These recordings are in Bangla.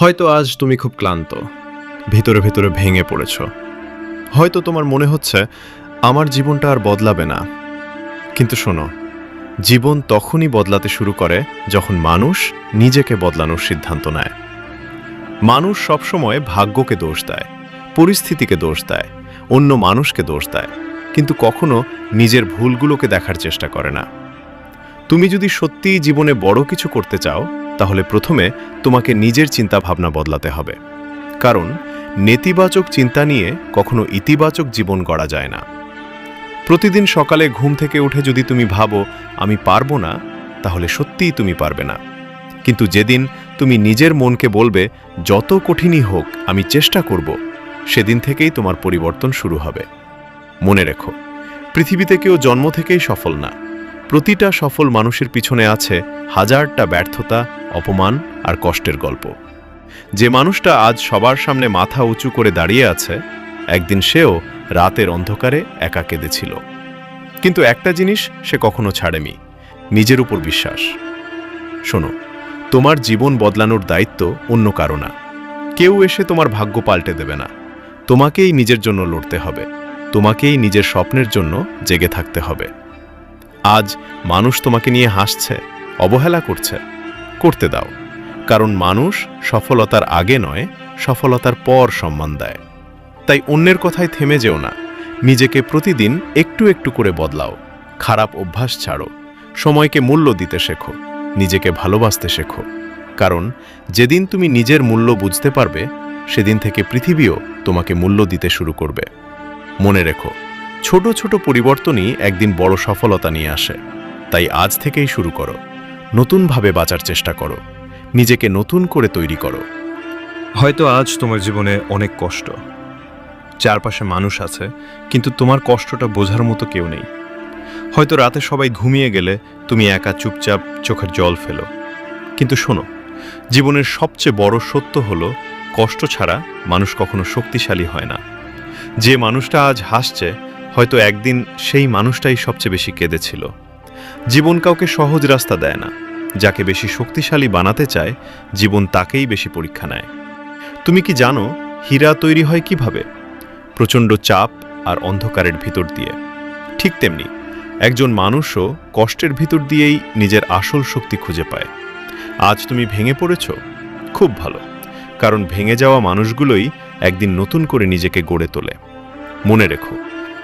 হয়তো আজ তুমি খুব ক্লান্ত, ভিতরে ভিতরে ভেঙে পড়েছ। হয়তো তোমার মনে হচ্ছে আমার জীবনটা আর বদলাবে না। কিন্তু শোনো, জীবন তখনই বদলাতে শুরু করে যখন মানুষ নিজেকে বদলানোর সিদ্ধান্ত নেয়। মানুষ সবসময় ভাগ্যকে দোষ দেয়, পরিস্থিতিকে দোষ দেয়, অন্য মানুষকে দোষ দেয়, কিন্তু কখনো নিজের ভুলগুলোকে দেখার চেষ্টা করে না। তুমি যদি সত্যিই জীবনে বড় কিছু করতে চাও, তাহলে প্রথমে তোমাকে নিজের চিন্তা ভাবনা বদলাতে হবে। কারণ নেতিবাচক চিন্তা নিয়ে কখনো ইতিবাচক জীবন গড়া যায় না। প্রতিদিন সকালে ঘুম থেকে উঠে যদি তুমি ভাবো আমি পারবো না, তাহলে সত্যিই তুমি পারবে না। কিন্তু যেদিন তুমি নিজের মনকে বলবে যত কঠিনই হোক আমি চেষ্টা করব, সেদিন থেকেই তোমার পরিবর্তন শুরু হবে। মনে রেখো, পৃথিবীতে কেউ জন্ম থেকেই সফল না। প্রতিটা সফল মানুষের পিছনে আছে হাজারটা ব্যর্থতা, অপমান আর কষ্টের গল্প। যে মানুষটা আজ সবার সামনে মাথা উঁচু করে দাঁড়িয়ে আছে, একদিন সেও রাতের অন্ধকারে একা কেঁদেছিল। কিন্তু একটা জিনিস সে কখনো ছাড়েনি, নিজের উপর বিশ্বাস। শোনো, তোমার জীবন বদলানোর দায়িত্ব অন্য কারো না। কেউ এসে তোমার ভাগ্য পাল্টে দেবে না। তোমাকেই নিজের জন্য লড়তে হবে, তোমাকেই নিজের স্বপ্নের জন্য জেগে থাকতে হবে। আজ মানুষ তোমাকে নিয়ে হাসছে, অবহেলা করতে দাও। কারণ মানুষ সফলতার আগে নয়, সফলতার পর সম্মান দেয়। তাই অন্যের কথায় থেমে যেও না, নিজেকে প্রতিদিন একটু একটু করে বদলাও। খারাপ অভ্যাস ছাড়ো, সময়কে মূল্য দিতে শেখো, নিজেকে ভালোবাসতে শেখো। কারণ যেদিন তুমি নিজের মূল্য বুঝতে পারবে, সেদিন থেকে পৃথিবীও তোমাকে মূল্য দিতে শুরু করবে। মনে রেখো, ছোট ছোট পরিবর্তনই একদিন বড় সফলতা নিয়ে আসে। তাই আজ থেকেই শুরু করো, নতুনভাবে বাঁচার চেষ্টা করো, নিজেকে নতুন করে তৈরি করো। হয়তো আজ তোমার জীবনে অনেক কষ্ট, চারপাশে মানুষ আছে, কিন্তু তোমার কষ্টটা বোঝার মতো কেউ নেই। হয়তো রাতে সবাই ঘুমিয়ে গেলে তুমি একা চুপচাপ চোখের জল ফেলো। কিন্তু শোনো, জীবনের সবচেয়ে বড় সত্য হলো কষ্ট ছাড়া মানুষ কখনো শক্তিশালী হয় না। যে মানুষটা আজ হাসছে, হয়তো একদিন সেই মানুষটাই সবচেয়ে বেশি কেঁদেছিল। জীবন কাউকে সহজ রাস্তা দেয় না। যাকে বেশি শক্তিশালী বানাতে চায়, জীবন তাকেই বেশি পরীক্ষা নেয়। তুমি কি জানো হীরা তৈরি হয় কিভাবে? প্রচণ্ড চাপ আর অন্ধকারের ভিতর দিয়ে। ঠিক তেমনি একজন মানুষও কষ্টের ভিতর দিয়েই নিজের আসল শক্তি খুঁজে পায়। আজ তুমি ভেঙে পড়েছ, খুব ভালো, কারণ ভেঙে যাওয়া মানুষগুলোই একদিন নতুন করে নিজেকে গড়ে তোলে। মনে রেখো,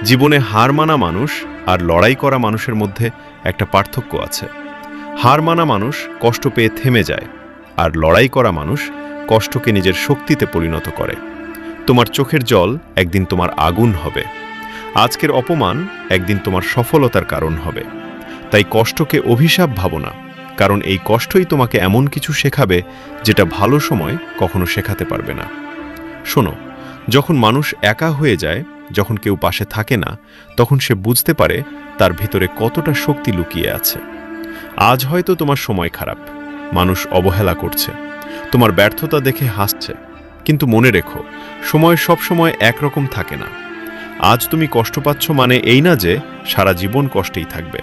জীবনে হার মানা মানুষ আর লড়াই করা মানুষের মধ্যে একটা পার্থক্য আছে। হার মানা মানুষ কষ্ট পেয়ে থেমে যায়, আর লড়াই করা মানুষ কষ্টকে নিজের শক্তিতে পরিণত করে। তোমার চোখের জল একদিন তোমার আগুন হবে। আজকের অপমান একদিন তোমার সফলতার কারণ হবে। তাই কষ্টকে অভিশাপ ভাবো না, কারণ এই কষ্টই তোমাকে এমন কিছু শেখাবে যেটা ভালো সময় কখনো শেখাতে পারবে না। শোনো, যখন মানুষ একা হয়ে যায়, যখন কেউ পাশে থাকে না, তখন সে বুঝতে পারে তার ভিতরে কতটা শক্তি লুকিয়ে আছে। আজ হয়তো তোমার সময় খারাপ, মানুষ অবহেলা করছে, তোমার ব্যর্থতা দেখে হাসছে। কিন্তু মনে রেখো, সময় সব সময় একরকম থাকে না। আজ তুমি কষ্ট পাচ্ছ মানে এই না যে সারা জীবন কষ্টেই থাকবে।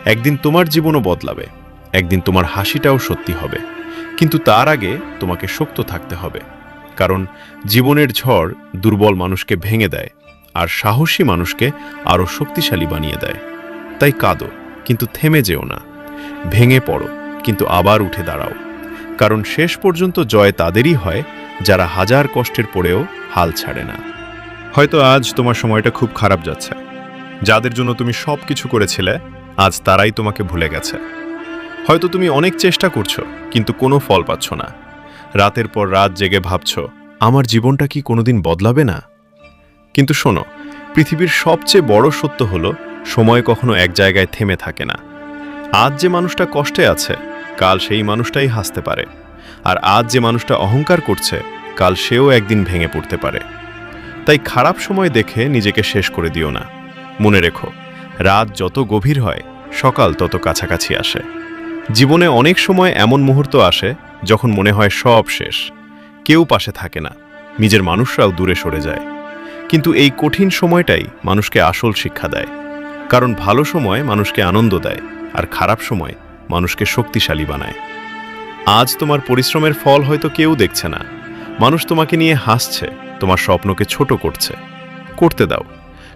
একদিন তোমার জীবনও বদলাবে, একদিন তোমার হাসিটাও সত্যি হবে। কিন্তু তার আগে তোমাকে শক্ত থাকতে হবে। কারণ জীবনের ঝড় দুর্বল মানুষকে ভেঙে দেয়, আর সাহসী মানুষকে আরও শক্তিশালী বানিয়ে দেয়। তাই কাঁদো, কিন্তু থেমে যেও না। ভেঙে পড়ো, কিন্তু আবার উঠে দাঁড়াও। কারণ শেষ পর্যন্ত জয় তাদেরই হয় যারা হাজার কষ্টের পরেও হাল ছাড়ে না। হয়তো আজ তোমার সময়টা খুব খারাপ যাচ্ছে। যাদের জন্য তুমি সব কিছু করেছিলে, আজ তারাই তোমাকে ভুলে গেছে। হয়তো তুমি অনেক চেষ্টা করছো, কিন্তু কোনো ফল পাচ্ছ না। রাতের পর রাত জেগে ভাবছো, আমার জীবনটা কি কোনোদিন বদলাবে না? কিন্তু শোনো, পৃথিবীর সবচেয়ে বড় সত্য হলো সময় কখনো এক জায়গায় থেমে থাকে না। আজ যে মানুষটা কষ্টে আছে, কাল সেই মানুষটাই হাসতে পারে। আর আজ যে মানুষটা অহংকার করছে, কাল সেও একদিন ভেঙে পড়তে পারে। তাই খারাপ সময় দেখে নিজেকে শেষ করে দিও না। মনে রেখো, রাত যত গভীর হয়, সকাল তত কাছাকাছি আসে। জীবনে অনেক সময় এমন মুহূর্ত আসে যখন মনে হয় সব শেষ, কেউ পাশে থাকে না, নিজের মানুষরাও দূরে সরে যায়। কিন্তু এই কঠিন সময়টাই মানুষকে আসল শিক্ষা দেয়। কারণ ভালো সময় মানুষকে আনন্দ দেয়, আর খারাপ সময় মানুষকে শক্তিশালী বানায়। আজ তোমার পরিশ্রমের ফল হয়তো কেউ দেখছে না, মানুষ তোমাকে নিয়ে হাসছে, তোমার স্বপ্নকে ছোট করতে দাও।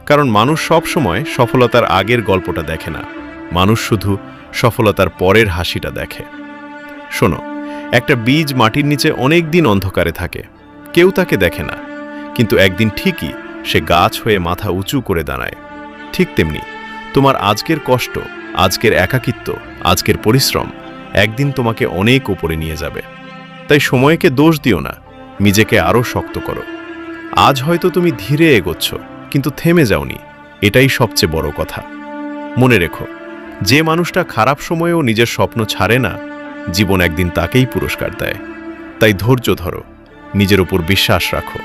কারণ মানুষ সব সময় সফলতার আগের গল্পটা দেখে না, মানুষ শুধু সফলতার পরের হাসিটা দেখে। শোনো, একটা বীজ মাটির নিচে অনেক দিন অন্ধকারে থাকে, কেউ তাকে দেখে না, কিন্তু একদিন ঠিকই সে গাছ হয়ে মাথা উঁচু করে দাঁড়ায়। ঠিক তেমনি তোমার আজকের কষ্ট, আজকের একাকিত্ব, আজকের পরিশ্রম একদিন তোমাকে অনেক উপরে নিয়ে যাবে। তাই সময়কে দোষ দিও না, নিজেকে আরও শক্ত করো। আজ হয়তো তুমি ধীরে এগোচ্ছ, কিন্তু থেমে যাওনি, এটাই সবচেয়ে বড় কথা। মনে রেখো, যে মানুষটা খারাপ সময়েও নিজের স্বপ্ন ছাড়ে না, জীবন একদিন তাকেই পুরস্কার দেয়। তাই ধৈর্য ধরো, নিজের উপর বিশ্বাস রাখো,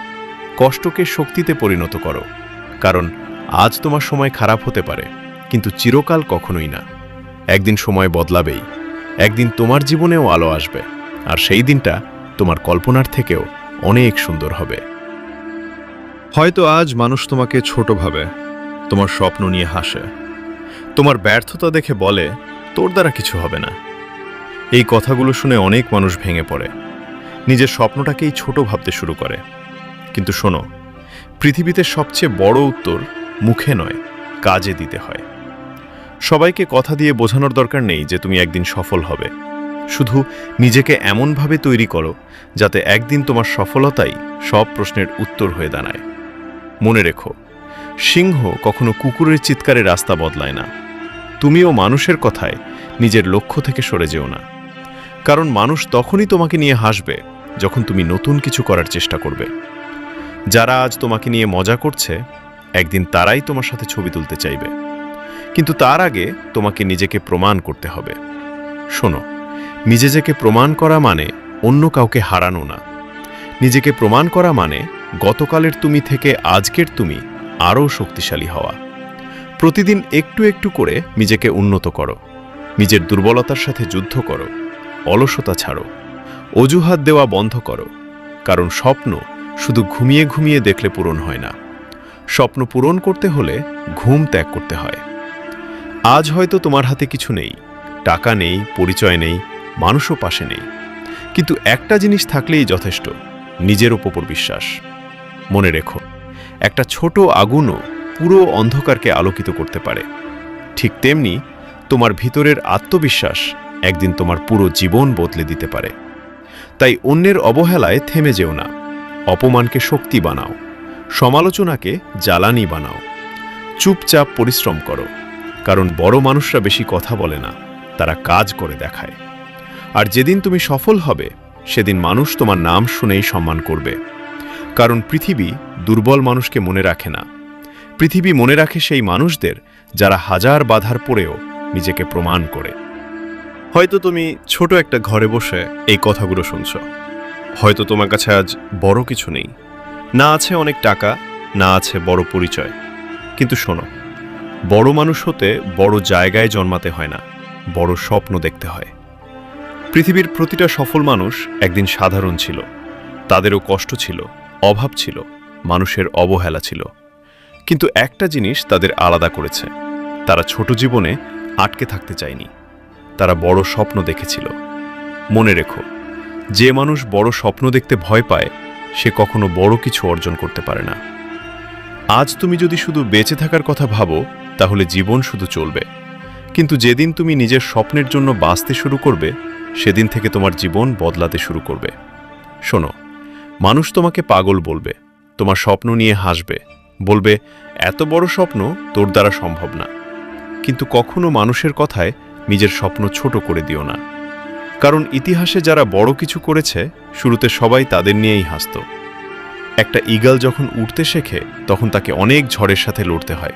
কষ্টকে শক্তিতে পরিণত করো। কারণ আজ তোমার সময় খারাপ হতে পারে, কিন্তু চিরকাল কখনোই না। একদিন সময় বদলাবেই, একদিন তোমার জীবনেও আলো আসবে, আর সেই দিনটা তোমার কল্পনার থেকেও অনেক সুন্দর হবে। হয়তো আজ মানুষ তোমাকে ছোট ভাবে, তোমার স্বপ্ন নিয়ে হাসে, তোমার ব্যর্থতা দেখে বলে তোর দ্বারা কিছু হবে না। এই কথাগুলো শুনে অনেক মানুষ ভেঙে পড়ে, নিজের স্বপ্নটাকেই ছোট ভাবতে শুরু করে। কিন্তু শোনো, পৃথিবীতে সবচেয়ে বড় উত্তর মুখে নয়, কাজে দিতে হয়। সবাইকে কথা দিয়ে বোঝানোর দরকার নেই যে তুমি একদিন সফল হবে। শুধু নিজেকে এমনভাবে তৈরি করো যাতে একদিন তোমার সফলতাই সব প্রশ্নের উত্তর হয়ে দাঁড়ায়। মনে রেখো, সিংহ কখনো কুকুরের চিৎকারে রাস্তা বদলায় না। তুমিও মানুষের কথায় নিজের লক্ষ্য থেকে সরে যেও না। কারণ মানুষ তখনই তোমাকে নিয়ে হাসবে যখন তুমি নতুন কিছু করার চেষ্টা করবে। যারা আজ তোমাকে নিয়ে মজা করছে, একদিন তারাই তোমার সাথে ছবি তুলতে চাইবে। কিন্তু তার আগে তোমাকে নিজেকে প্রমাণ করতে হবে। শোনো, নিজেকে প্রমাণ করা মানে অন্য কাউকে হারানো না। নিজেকে প্রমাণ করা মানে গতকালের তুমি থেকে আজকের তুমি আরও শক্তিশালী হওয়া। প্রতিদিন একটু একটু করে নিজেকে উন্নত করো, নিজের দুর্বলতার সাথে যুদ্ধ করো, অলসতা ছাড়ো, অজুহাত দেওয়া বন্ধ করো। কারণ স্বপ্ন শুধু ঘুমিয়ে ঘুমিয়ে দেখলে পূরণ হয় না, স্বপ্ন পূরণ করতে হলে ঘুম ত্যাগ করতে হয়। আজ হয়তো তোমার হাতে কিছু নেই, টাকা নেই, পরিচয় নেই, মানুষও পাশে নেই, কিন্তু একটা জিনিস থাকলেই যথেষ্ট, নিজের উপর বিশ্বাস। মনে রেখো, একটা ছোট আগুনও পুরো অন্ধকারকে আলোকিত করতে পারে। ঠিক তেমনি তোমার ভিতরের আত্মবিশ্বাস একদিন তোমার পুরো জীবন বদলে দিতে পারে। তাই অন্যের অবহেলায় থেমে যেও না, অপমানকে শক্তি বানাও, সমালোচনাকে জ্বালানি বানাও। চুপচাপ পরিশ্রম করো, কারণ বড় মানুষরা বেশি কথা বলে না, তারা কাজ করে দেখায়। আর যেদিন তুমি সফল হবে, সেদিন মানুষ তোমার নাম শুনেই সম্মান করবে। কারণ পৃথিবী দুর্বল মানুষকে মনে রাখে না, পৃথিবী মনে রাখে সেই মানুষদের যারা হাজার বাধার পরেও নিজেকে প্রমাণ করে। হয়তো তুমি ছোট একটা ঘরে বসে এই কথাগুলো শুনছ। হয়তো তোমার কাছে আজ বড় কিছু নেই, না আছে অনেক টাকা, না আছে বড় পরিচয়। কিন্তু শোনো, বড় মানুষ হতে বড় জায়গায় জন্মাতে হয় না, বড় স্বপ্ন দেখতে হয়। পৃথিবীর প্রতিটা সফল মানুষ একদিন সাধারণ ছিল, তাদেরও কষ্ট ছিল, অভাব ছিল, মানুষের অবহেলা ছিল। কিন্তু একটা জিনিস তাদের আলাদা করেছে, তারা ছোট জীবনে আটকে থাকতে চায়নি, তারা বড় স্বপ্ন দেখেছিল। মনে রেখো, যে মানুষ বড় স্বপ্ন দেখতে ভয় পায়, সে কখনো বড় কিছু অর্জন করতে পারে না। আজ তুমি যদি শুধু বেঁচে থাকার কথা ভাবো, তাহলে জীবন শুধু চলবে। কিন্তু যেদিন তুমি নিজের স্বপ্নের জন্য বাঁচতে শুরু করবে, সেদিন থেকে তোমার জীবন বদলাতে শুরু করবে। শোনো, মানুষ তোমাকে পাগল বলবে, তোমার স্বপ্ন নিয়ে হাসবে, বলবে এত বড় স্বপ্ন তোর দ্বারা সম্ভব না। কিন্তু কখনো মানুষের কথায় নিজের স্বপ্ন ছোট করে দিও না। কারণ ইতিহাসে যারা বড় কিছু করেছে, শুরুতে সবাই তাদের নিয়েই হাসত। একটা ঈগল যখন উড়তে শেখে, তখন তাকে অনেক ঝড়ের সাথে লড়তে হয়,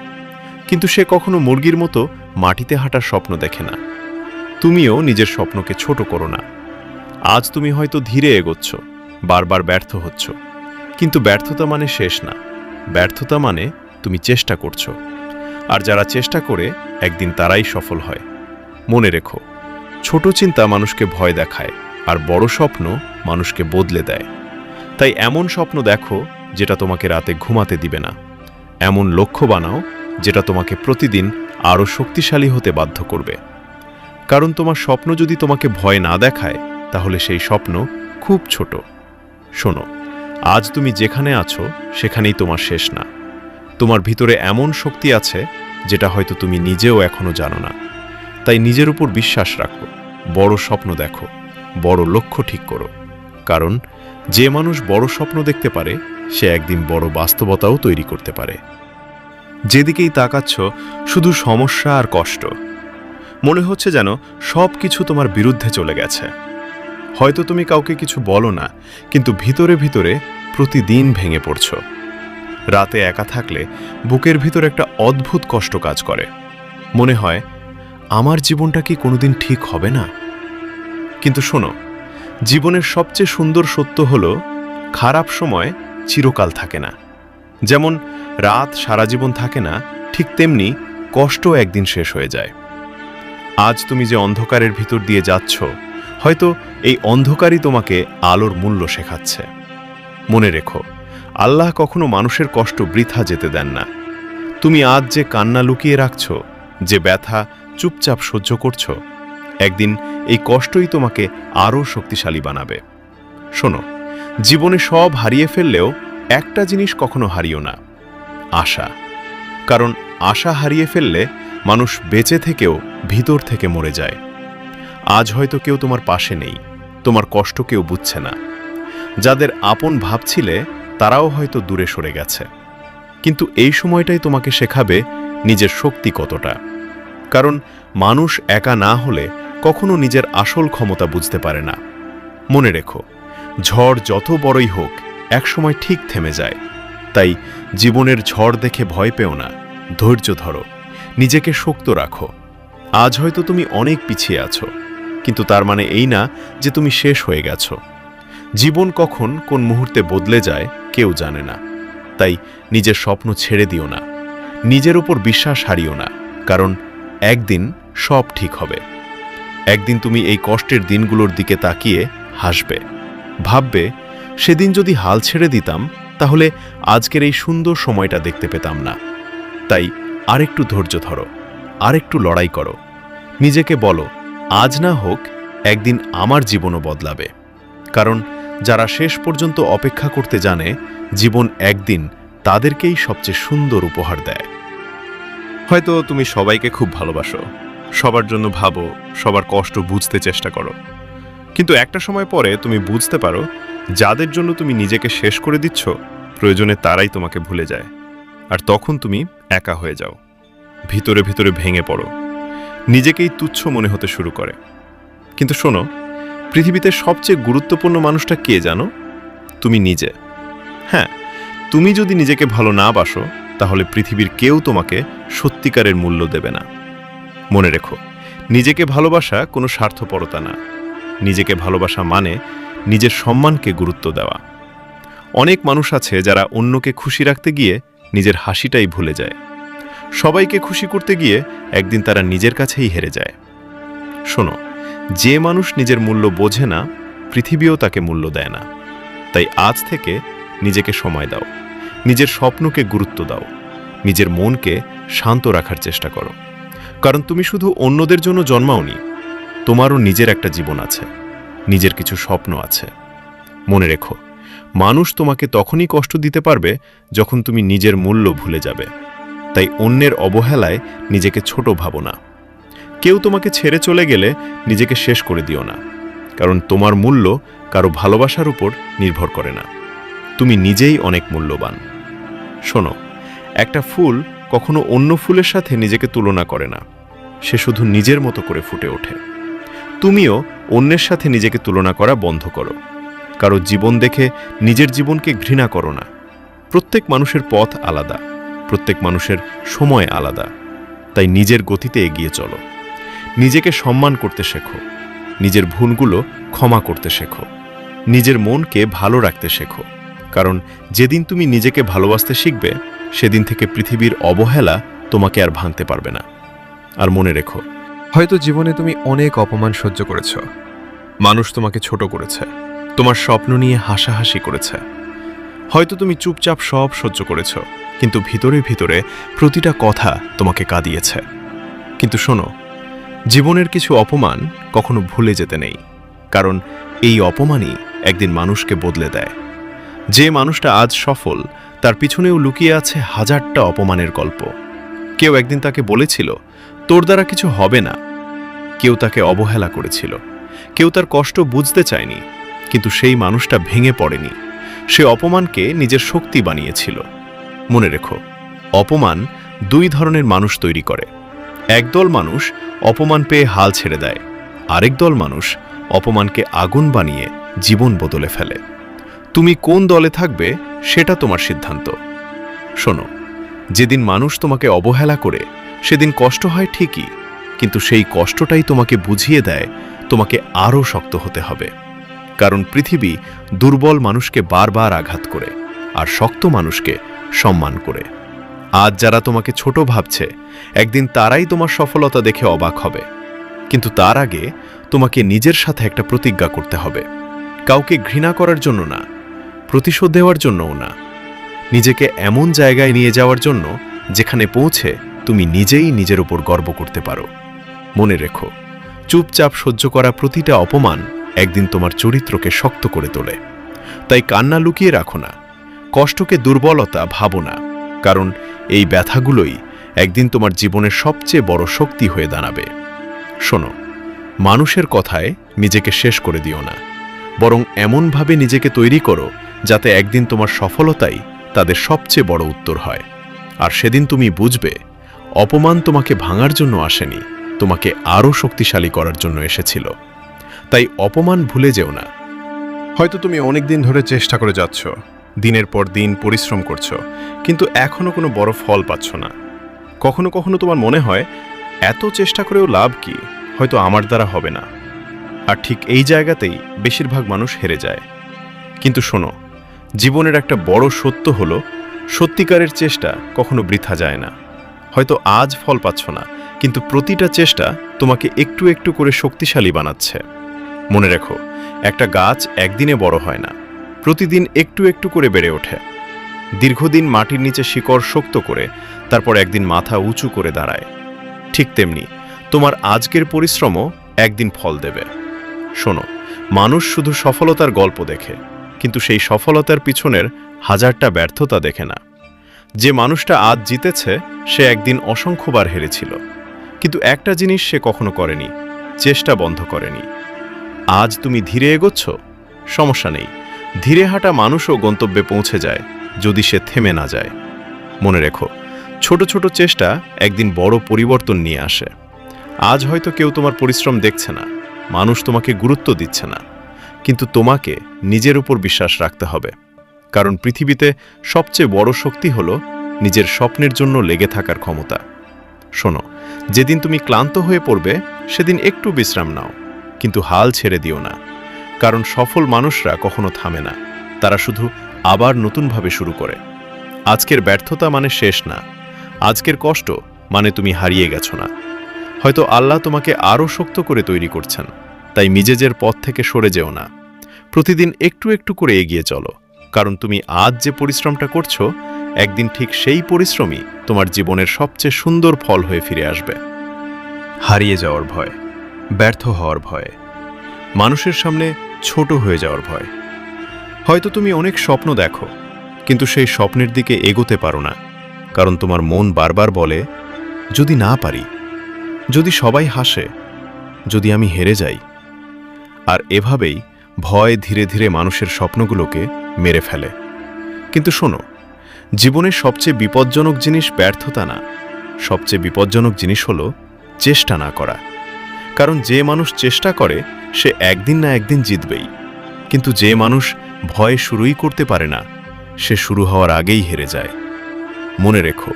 কিন্তু সে কখনো মুরগির মতো মাটিতে হাঁটার স্বপ্ন দেখে না। তুমিও নিজের স্বপ্নকে ছোট করো না। আজ তুমি হয়তো ধীরে এগোচ্ছ, বারবার ব্যর্থ হচ্ছ, কিন্তু ব্যর্থতা মানে শেষ না, ব্যর্থতা মানে তুমি চেষ্টা করছো। আর যারা চেষ্টা করে, একদিন তারাই সফল হয়। মনে রেখো, ছোট চিন্তা মানুষকে ভয় দেখায়, আর বড় স্বপ্ন মানুষকে বদলে দেয়। তাই এমন স্বপ্ন দেখো যেটা তোমাকে রাতে ঘুমাতে দিবে না, এমন লক্ষ্য বানাও যেটা তোমাকে প্রতিদিন আরও শক্তিশালী হতে বাধ্য করবে। কারণ তোমার স্বপ্ন যদি তোমাকে ভয় না দেখায়, তাহলে সেই স্বপ্ন খুব ছোট। শোনো, আজ তুমি যেখানে আছো সেখানেই তোমার শেষ না। তোমার ভিতরে এমন শক্তি আছে যেটা হয়তো তুমি নিজেও এখনো জানো না। তাই নিজের উপর বিশ্বাস রাখো, বড় স্বপ্ন দেখো, বড় লক্ষ্য ঠিক করো। কারণ যে মানুষ বড় স্বপ্ন দেখতে পারে সে একদিন বড় বাস্তবতাও তৈরি করতে পারে। যেদিকেই তাকাচ্ছ শুধু সমস্যা আর কষ্ট। মনে হচ্ছে যেন সব কিছু তোমার বিরুদ্ধে চলে গেছে। হয়তো তুমি কাউকে কিছু বলো না, কিন্তু ভিতরে ভিতরে প্রতিদিন ভেঙে পড়ছ। রাতে একা থাকলে বুকের ভিতর একটা অদ্ভুত কষ্ট কাজ করে। মনে হয় আমার জীবনটা কি কোনোদিন ঠিক হবে না। কিন্তু শোনো, জীবনের সবচেয়ে সুন্দর সত্য হলো খারাপ সময় চিরকাল থাকে না। যেমন রাত সারা জীবন থাকে না, ঠিক তেমনি কষ্ট একদিন শেষ হয়ে যায়। আজ তুমি যে অন্ধকারের ভিতর দিয়ে যাচ্ছ, হয়তো এই অন্ধকারই তোমাকে আলোর মূল্য শেখাচ্ছে। মনে রেখো, আল্লাহ কখনো মানুষের কষ্ট বৃথা যেতে দেন না। তুমি আজ যে কান্না লুকিয়ে রাখছ, যে ব্যথা চুপচাপ সহ্য করছো, একদিন এই কষ্টই তোমাকে আরও শক্তিশালী বানাবে। শোনো, জীবনে সব হারিয়ে ফেললেও একটা জিনিস কখনো হারিও না, আশা। কারণ আশা হারিয়ে ফেললে মানুষ বেঁচে থেকেও ভিতর থেকে মরে যায়। আজ হয়তো কেউ তোমার পাশে নেই, তোমার কষ্ট কেউ বুঝছে না। যাদের আপন ভাবছিলে তারাও হয়তো দূরে সরে গেছে। কিন্তু এই সময়টাই তোমাকে শেখাবে নিজের শক্তি কতটা। কারণ মানুষ একা না হলে কখনো নিজের আসল ক্ষমতা বুঝতে পারে না। মনে রেখো, ঝড় যত বড়ই হোক একসময় ঠিক থেমে যায়। তাই জীবনের ঝড় দেখে ভয় পেও না, ধৈর্য ধরো, নিজেকে শক্ত রাখো। আজ হয়তো তুমি অনেক পিছিয়ে আছো, কিন্তু তার মানে এই না যে তুমি শেষ হয়ে গেছো। জীবন কখন কোন মুহূর্তে বদলে যায় কেউ জানে না। তাই নিজের স্বপ্ন ছেড়ে দিও না, নিজের উপর বিশ্বাস হারিও না। কারণ একদিন সব ঠিক হবে। একদিন তুমি এই কষ্টের দিনগুলোর দিকে তাকিয়ে হাসবে, ভাববে সেদিন যদি হাল ছেড়ে দিতাম তাহলে আজকের এই সুন্দর সময়টা দেখতে পেতাম না। তাই আরেকটু ধৈর্য ধরো, আরেকটু লড়াই করো। নিজেকে বলো, আজ না হোক একদিন আমার জীবনও বদলাবে। কারণ যারা শেষ পর্যন্ত অপেক্ষা করতে জানে, জীবন একদিন তাদেরকেই সবচেয়ে সুন্দর উপহার দেয়। হয়তো তুমি সবাইকে খুব ভালোবাসো, সবার জন্য ভাবো, সবার কষ্ট বুঝতে চেষ্টা করো। কিন্তু একটা সময় পরে তুমি বুঝতে পারো যাদের জন্য তুমি নিজেকে শেষ করে দিচ্ছ, প্রয়োজনে তারাই তোমাকে ভুলে যায়। আর তখন তুমি একা হয়ে যাও, ভিতরে ভিতরে ভেঙে পড়ো, নিজেকেই তুচ্ছ মনে হতে শুরু করে। কিন্তু শোনো, পৃথিবীতে সবচেয়ে গুরুত্বপূর্ণ মানুষটা কে জানো? তুমি নিজে। হ্যাঁ, তুমি যদি নিজেকে ভালো না বাসো তাহলে পৃথিবীর কেউ তোমাকে সত্যিকারের মূল্য দেবে না। মনে রেখো, নিজেকে ভালোবাসা কোনো স্বার্থপরতা না। নিজেকে ভালোবাসা মানে নিজের সম্মানকে গুরুত্ব দেওয়া। অনেক মানুষ আছে যারা অন্যকে খুশি রাখতে গিয়ে নিজের হাসিটাই ভুলে যায়। সবাইকে খুশি করতে গিয়ে একদিন তারা নিজের কাছেই হেরে যায়। শোনো, যে মানুষ নিজের মূল্য বোঝে না, পৃথিবীও তাকে মূল্য দেয় না। তাই আজ থেকে নিজেকে সময় দাও, নিজের স্বপ্নকে গুরুত্ব দাও, নিজের মনকে শান্ত রাখার চেষ্টা করো। কারণ তুমি শুধু অন্যদের জন্য জন্মাওনি, তোমারও নিজের একটা জীবন আছে, নিজের কিছু স্বপ্ন আছে। মনে রেখো, মানুষ তোমাকে তখনই কষ্ট দিতে পারবে যখন তুমি নিজের মূল্য ভুলে যাবে। তাই অন্যের অবহেলায় নিজেকে ছোট ভাবো না। কেউ তোমাকে ছেড়ে চলে গেলে নিজেকে শেষ করে দিও না। কারণ তোমার মূল্য কারো ভালোবাসার উপর নির্ভর করে না। তুমি নিজেই অনেক মূল্যবান। শোনো, একটা ফুল কখনো অন্য ফুলের সাথে নিজেকে তুলনা করে না, সে শুধু নিজের মতো করে ফুটে ওঠে। তুমিও অন্যের সাথে নিজেকে তুলনা করা বন্ধ করো। কারো জীবন দেখে নিজের জীবনকে ঘৃণা করো না। প্রত্যেক মানুষের পথ আলাদা, প্রত্যেক মানুষের সময় আলাদা। তাই নিজের গতিতে এগিয়ে চলো, নিজেকে সম্মান করতে শেখো, নিজের ভুলগুলো ক্ষমা করতে শেখো, নিজের মনকে ভালো রাখতে শেখো। কারণ যেদিন তুমি নিজেকে ভালোবাসতে শিখবে, সেদিন থেকে পৃথিবীর অবহেলা তোমাকে আর ভাঙতে পারবে না। আর মনে রেখো, হয়তো জীবনে তুমি অনেক অপমান সহ্য করেছ, মানুষ তোমাকে ছোট করেছে, তোমার স্বপ্ন নিয়ে হাসাহাসি করেছে। হয়তো তুমি চুপচাপ সব সহ্য করেছ, কিন্তু ভিতরে ভিতরে প্রতিটা কথা তোমাকে কাঁদিয়েছে। কিন্তু শোনো, জীবনের কিছু অপমান কখনো ভুলে যেতে নেই। কারণ এই অপমানই একদিন মানুষকে বদলে দেয়। যে মানুষটা আজ সফল, তার পিছনেও লুকিয়ে আছে হাজারটা অপমানের গল্প। কেউ একদিন তাকে বলেছিল, তোর দ্বারা কিছু হবে না। কেউ তাকে অবহেলা করেছিল, কেউ তার কষ্ট বুঝতে চায়নি, কিন্তু সেই মানুষটা ভেঙে পড়েনি। সে অপমানকে নিজের শক্তি বানিয়েছিল। মনে রেখো, অপমান দুই ধরনের মানুষ তৈরি করে। একদল মানুষ অপমান পেয়ে হাল ছেড়ে দেয়, আরেক দল মানুষ অপমানকে আগুন বানিয়ে জীবন বদলে ফেলে। তুমি কোন দলে থাকবে সেটা তোমার সিদ্ধান্ত। শোনো, যেদিন মানুষ তোমাকে অবহেলা করে সেদিন কষ্ট হয় ঠিকই, কিন্তু সেই কষ্টটাই তোমাকে বুঝিয়ে দেয় তোমাকে আরও শক্ত হতে হবে। কারণ পৃথিবী দুর্বল মানুষকে বারবার আঘাত করে, আর শক্ত মানুষকে সম্মান করে। আজ যারা তোমাকে ছোট ভাবছে, একদিন তারাই তোমার সফলতা দেখে অবাক হবে। কিন্তু তার আগে তোমাকে নিজের সাথে একটা প্রতিজ্ঞা করতে হবে। কাউকে ঘৃণা করার জন্য না, প্রতিশোধ দেওয়ার জন্যও না, নিজেকে এমন জায়গায় নিয়ে যাওয়ার জন্য যেখানে পৌঁছে তুমি নিজেই নিজের উপর গর্ব করতে পারো। মনে রেখো, চুপচাপ সহ্য করা প্রতিটা অপমান একদিন তোমার চরিত্রকে শক্ত করে তোলে। তাই কান্না লুকিয়ে রাখো না, কষ্টকে দুর্বলতা ভাবো না, কারণ এই ব্যথাগুলোই একদিন তোমার জীবনের সবচেয়ে বড় শক্তি হয়ে দাঁড়াবে। শোনো, মানুষের কথায় নিজেকে শেষ করে দিও না, বরং এমনভাবে নিজেকে তৈরি করো যাতে একদিন তোমার সফলতাই তাদের সবচেয়ে বড় উত্তর হয়। আর সেদিন তুমি বুঝবে, অপমান তোমাকে ভাঙার জন্য আসেনি, তোমাকে আরও শক্তিশালী করার জন্য এসেছিল। তাই অপমান ভুলে যেও না। হয়তো তুমি অনেক দিন ধরে চেষ্টা করে যাচ্ছ, দিনের পর দিন পরিশ্রম করছো, কিন্তু এখনো কোনো বড় ফল পাচ্ছ না। কখনো কখনো তোমার মনে হয়, এত চেষ্টা করেও লাভ কি, হয়তো আমার দ্বারা হবে না। আর ঠিক এই জায়গাতেই বেশিরভাগ মানুষ হেরে যায়। কিন্তু শোনো, জীবনের একটা বড় সত্য হলো, সত্যিকারের চেষ্টা কখনো বৃথা যায় না। হয়তো আজ ফল পাচ্ছ না, কিন্তু প্রতিটা চেষ্টা তোমাকে একটু একটু করে শক্তিশালী বানাচ্ছে। মনে রেখো, একটা গাছ একদিনে বড় হয় না, প্রতিদিন একটু একটু করে বেড়ে ওঠে। দীর্ঘদিন মাটির নিচে শিকড় শক্ত করে তারপর একদিন মাথা উঁচু করে দাঁড়ায়। ঠিক তেমনি তোমার আজকের পরিশ্রমও একদিন ফল দেবে। শোনো, মানুষ শুধু সফলতার গল্প দেখে, কিন্তু সেই সফলতার পিছনের হাজারটা ব্যর্থতা দেখে না। যে মানুষটা আজ জিতেছে, সে একদিন অসংখ্যবার হেরেছিল, কিন্তু একটা জিনিস সে কখনো করেনি, চেষ্টা বন্ধ করেনি। আজ তুমি ধীরে এগোচ্ছ, সমস্যা নেই, ধীরে হাঁটা মানুষও গন্তব্যে পৌঁছে যায় যদি সে থেমে না যায়। মনে রেখো, ছোট ছোট চেষ্টা একদিন বড় পরিবর্তন নিয়ে আসে। আজ হয়তো কেউ তোমার পরিশ্রম দেখছে না, মানুষ তোমাকে গুরুত্ব দিচ্ছে না, কিন্তু তোমাকে নিজের উপর বিশ্বাস রাখতে হবে। কারণ পৃথিবীতে সবচেয়ে বড় শক্তি হলো নিজের স্বপ্নের জন্য লেগে থাকার ক্ষমতা। শোনো, যেদিন তুমি ক্লান্ত হয়ে পড়বে, সেদিন একটু বিশ্রাম নাও, কিন্তু হাল ছেড়ে দিও না। কারণ সফল মানুষরা কখনো থামে না, তারা শুধু আবার নতুনভাবে শুরু করে। আজকের ব্যর্থতা মানে শেষ না, আজকের কষ্ট মানে তুমি হারিয়ে গেছো না। হয়তো আল্লাহ তোমাকে আরও শক্ত করে তৈরি করছেন, তাই নিজের পথ থেকে সরে যেও না। প্রতিদিন একটু একটু করে এগিয়ে চলো, কারণ তুমি আজ যে পরিশ্রমটা করছো, একদিন ঠিক সেই পরিশ্রমই তোমার জীবনের সবচেয়ে সুন্দর ফল হয়ে ফিরে আসবে। হারিয়ে যাওয়ার ভয়, ব্যর্থ হওয়ার ভয়, মানুষের সামনে ছোট হয়ে যাওয়ার ভয়। হয়তো তুমি অনেক স্বপ্ন দেখো, কিন্তু সেই স্বপ্নের দিকে এগোতে পারো না, কারণ তোমার মন বারবার বলে, যদি না পারি, যদি সবাই হাসে, যদি আমি হেরে যাই। আর এভাবেই ভয় ধীরে ধীরে মানুষের স্বপ্নগুলোকে মেরে ফেলে। কিন্তু শোনো, জীবনের সবচেয়ে বিপজ্জনক জিনিস ব্যর্থতা না, সবচেয়ে বিপজ্জনক জিনিস হলো চেষ্টা না করা। কারণ যে মানুষ চেষ্টা করে, সে একদিন না একদিন জিতবেই, কিন্তু যে মানুষ ভয় শুরুই করতে পারে না, সে শুরু হওয়ার আগেই হেরে যায়। মনে রেখো,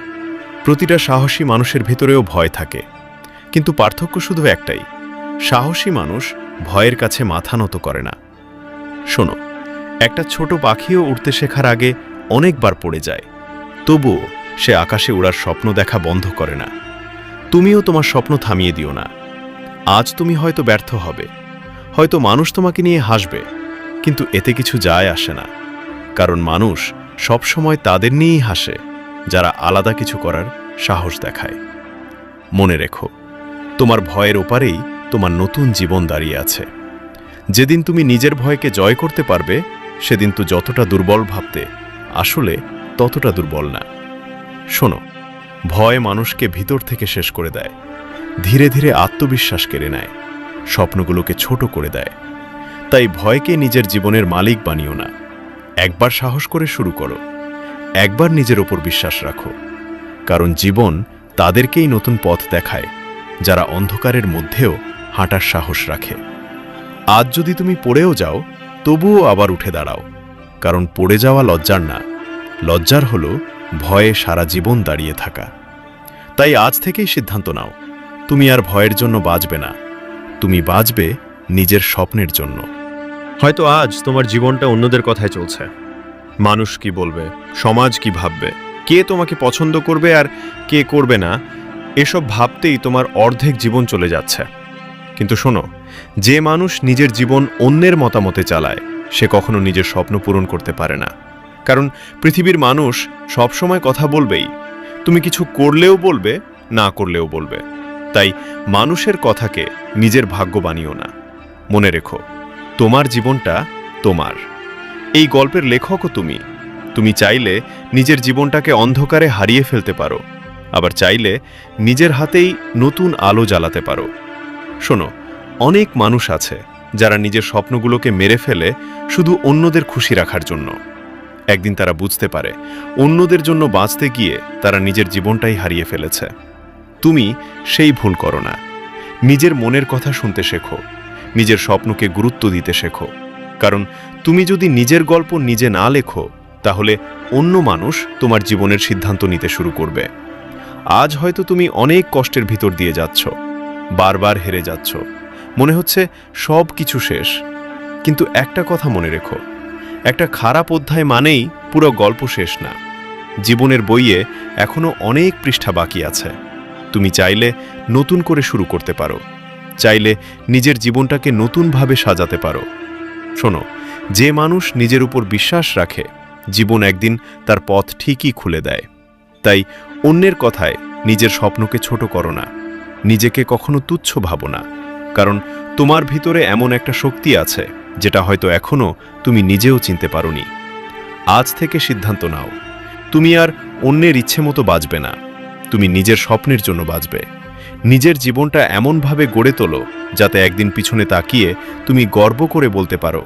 প্রতিটা সাহসী মানুষের ভিতরেও ভয় থাকে, কিন্তু পার্থক্য শুধু একটাই, সাহসী মানুষ ভয়ের কাছে মাথা নত করে না। শোনো, একটা ছোট পাখিও উড়তে শেখার আগে অনেকবার পড়ে যায়, তবুও সে আকাশে উড়ার স্বপ্ন দেখা বন্ধ করে না। তুমিও তোমার স্বপ্ন থামিয়ে দিও না। আজ তুমি হয়তো ব্যর্থ হবে, হয়তো মানুষ তোমাকে নিয়ে হাসবে, কিন্তু এতে কিছু যায় আসে না। কারণ মানুষ সবসময় তাদের নিয়েই হাসে যারা আলাদা কিছু করার সাহস দেখায়। মনে রেখো, তোমার ভয়ের ওপারেই তোমার নতুন জীবন দাঁড়িয়ে আছে। যেদিন তুমি নিজের ভয়কে জয় করতে পারবে, সেদিন তো যতটা দুর্বল ভাবতে, আসলে ততটা দুর্বল না। শোনো, ভয় মানুষকে ভিতর থেকে শেষ করে দেয়, ধীরে ধীরে আত্মবিশ্বাস কেড়ে নেয়, স্বপ্নগুলোকে ছোট করে দেয়। তাই ভয়কে নিজের জীবনের মালিক বানিও না। একবার সাহস করে শুরু করো, একবার নিজের ওপর বিশ্বাস রাখো। কারণ জীবন তাদেরকেই নতুন পথ দেখায়, যারা অন্ধকারের মধ্যেও হাঁটার সাহস রাখে। আজ যদি তুমি পড়েও যাও, তবুও আবার উঠে দাঁড়াও। কারণ পড়ে যাওয়া লজ্জার না, লজ্জার হলো ভয়ে সারা জীবন দাঁড়িয়ে থাকা। তাই আজ থেকেই সিদ্ধান্ত নাও, তুমি আর ভয়ের জন্য বাঁচবে না, তুমি বাঁচবে নিজের স্বপ্নের জন্য। হয়তো আজ তোমার জীবনটা অন্যদের কথায় চলছে। মানুষ কি বলবে, সমাজ কি ভাববে, কে তোমাকে পছন্দ করবে আর কে করবে না, এসব ভাবতেই তোমার অর্ধেক জীবন চলে যাচ্ছে। কিন্তু শোনো, যে মানুষ নিজের জীবন অন্যের মতামতে চালায়, সে কখনো নিজের স্বপ্ন পূরণ করতে পারে না। কারণ পৃথিবীর মানুষ সবসময় কথা বলবেই, তুমি কিছু করলেও বলবে, না করলেও বলবে। তাই মানুষের কথাকে নিজের ভাগ্য বানিও না। মনে রেখো, তোমার জীবনটা তোমার। এই গল্পের লেখকও তুমি। তুমি চাইলে নিজের জীবনটাকে অন্ধকারে হারিয়ে ফেলতে পারো, আবার চাইলে নিজের হাতেই নতুন আলো জ্বালাতে পারো। শোনো, অনেক মানুষ আছে যারা নিজের স্বপ্নগুলোকে মেরে ফেলে শুধু অন্যদের খুশি রাখার জন্য। একদিন তারা বুঝতে পারে, অন্যদের জন্য বাঁচতে গিয়ে তারা নিজের জীবনটাই হারিয়ে ফেলেছে। তুমি সেই ভুল করো না। নিজের মনের কথা শুনতে শেখো, নিজের স্বপ্নকে গুরুত্ব দিতে শেখো। কারণ তুমি যদি নিজের গল্প নিজে না লেখো, তাহলে অন্য মানুষ তোমার জীবনের সিদ্ধান্ত নিতে শুরু করবে। আজ হয়তো তুমি অনেক কষ্টের ভিতর দিয়ে যাচ্ছ, বারবার হেরে যাচ্ছ, মনে হচ্ছে সব কিছু শেষ। কিন্তু একটা কথা মনে রেখো, একটা খারাপ অধ্যায় মানেই পুরো গল্প শেষ না। জীবনের বইয়ে এখনো অনেক পৃষ্ঠা বাকি আছে। তুমি চাইলে নতুন করে শুরু করতে পারো, চাইলে নিজের জীবনটাকে নতুনভাবে সাজাতে পারো। শোনো, যে মানুষ নিজের উপর বিশ্বাস রাখে, জীবন একদিন তার পথ ঠিকই খুলে দেয়। তাই অন্যের কথায় নিজের স্বপ্নকে ছোট করো না, নিজেকে কখনো তুচ্ছ ভাবো না। কারণ তোমার ভিতরে এমন একটা শক্তি আছে যেটা হয়তো এখনো তুমি নিজেও চিনতে পারোনি। আজ থেকে সিদ্ধান্ত নাও, তুমি আর অন্যের ইচ্ছে মতো বাঁচবে না, তুমি নিজের স্বপ্নের জন্য বাঁচবে। নিজের জীবনটা এমনভাবে গড়ে তোলো যাতে একদিন পিছনে তাকিয়ে তুমি গর্ব করে বলতে পারো,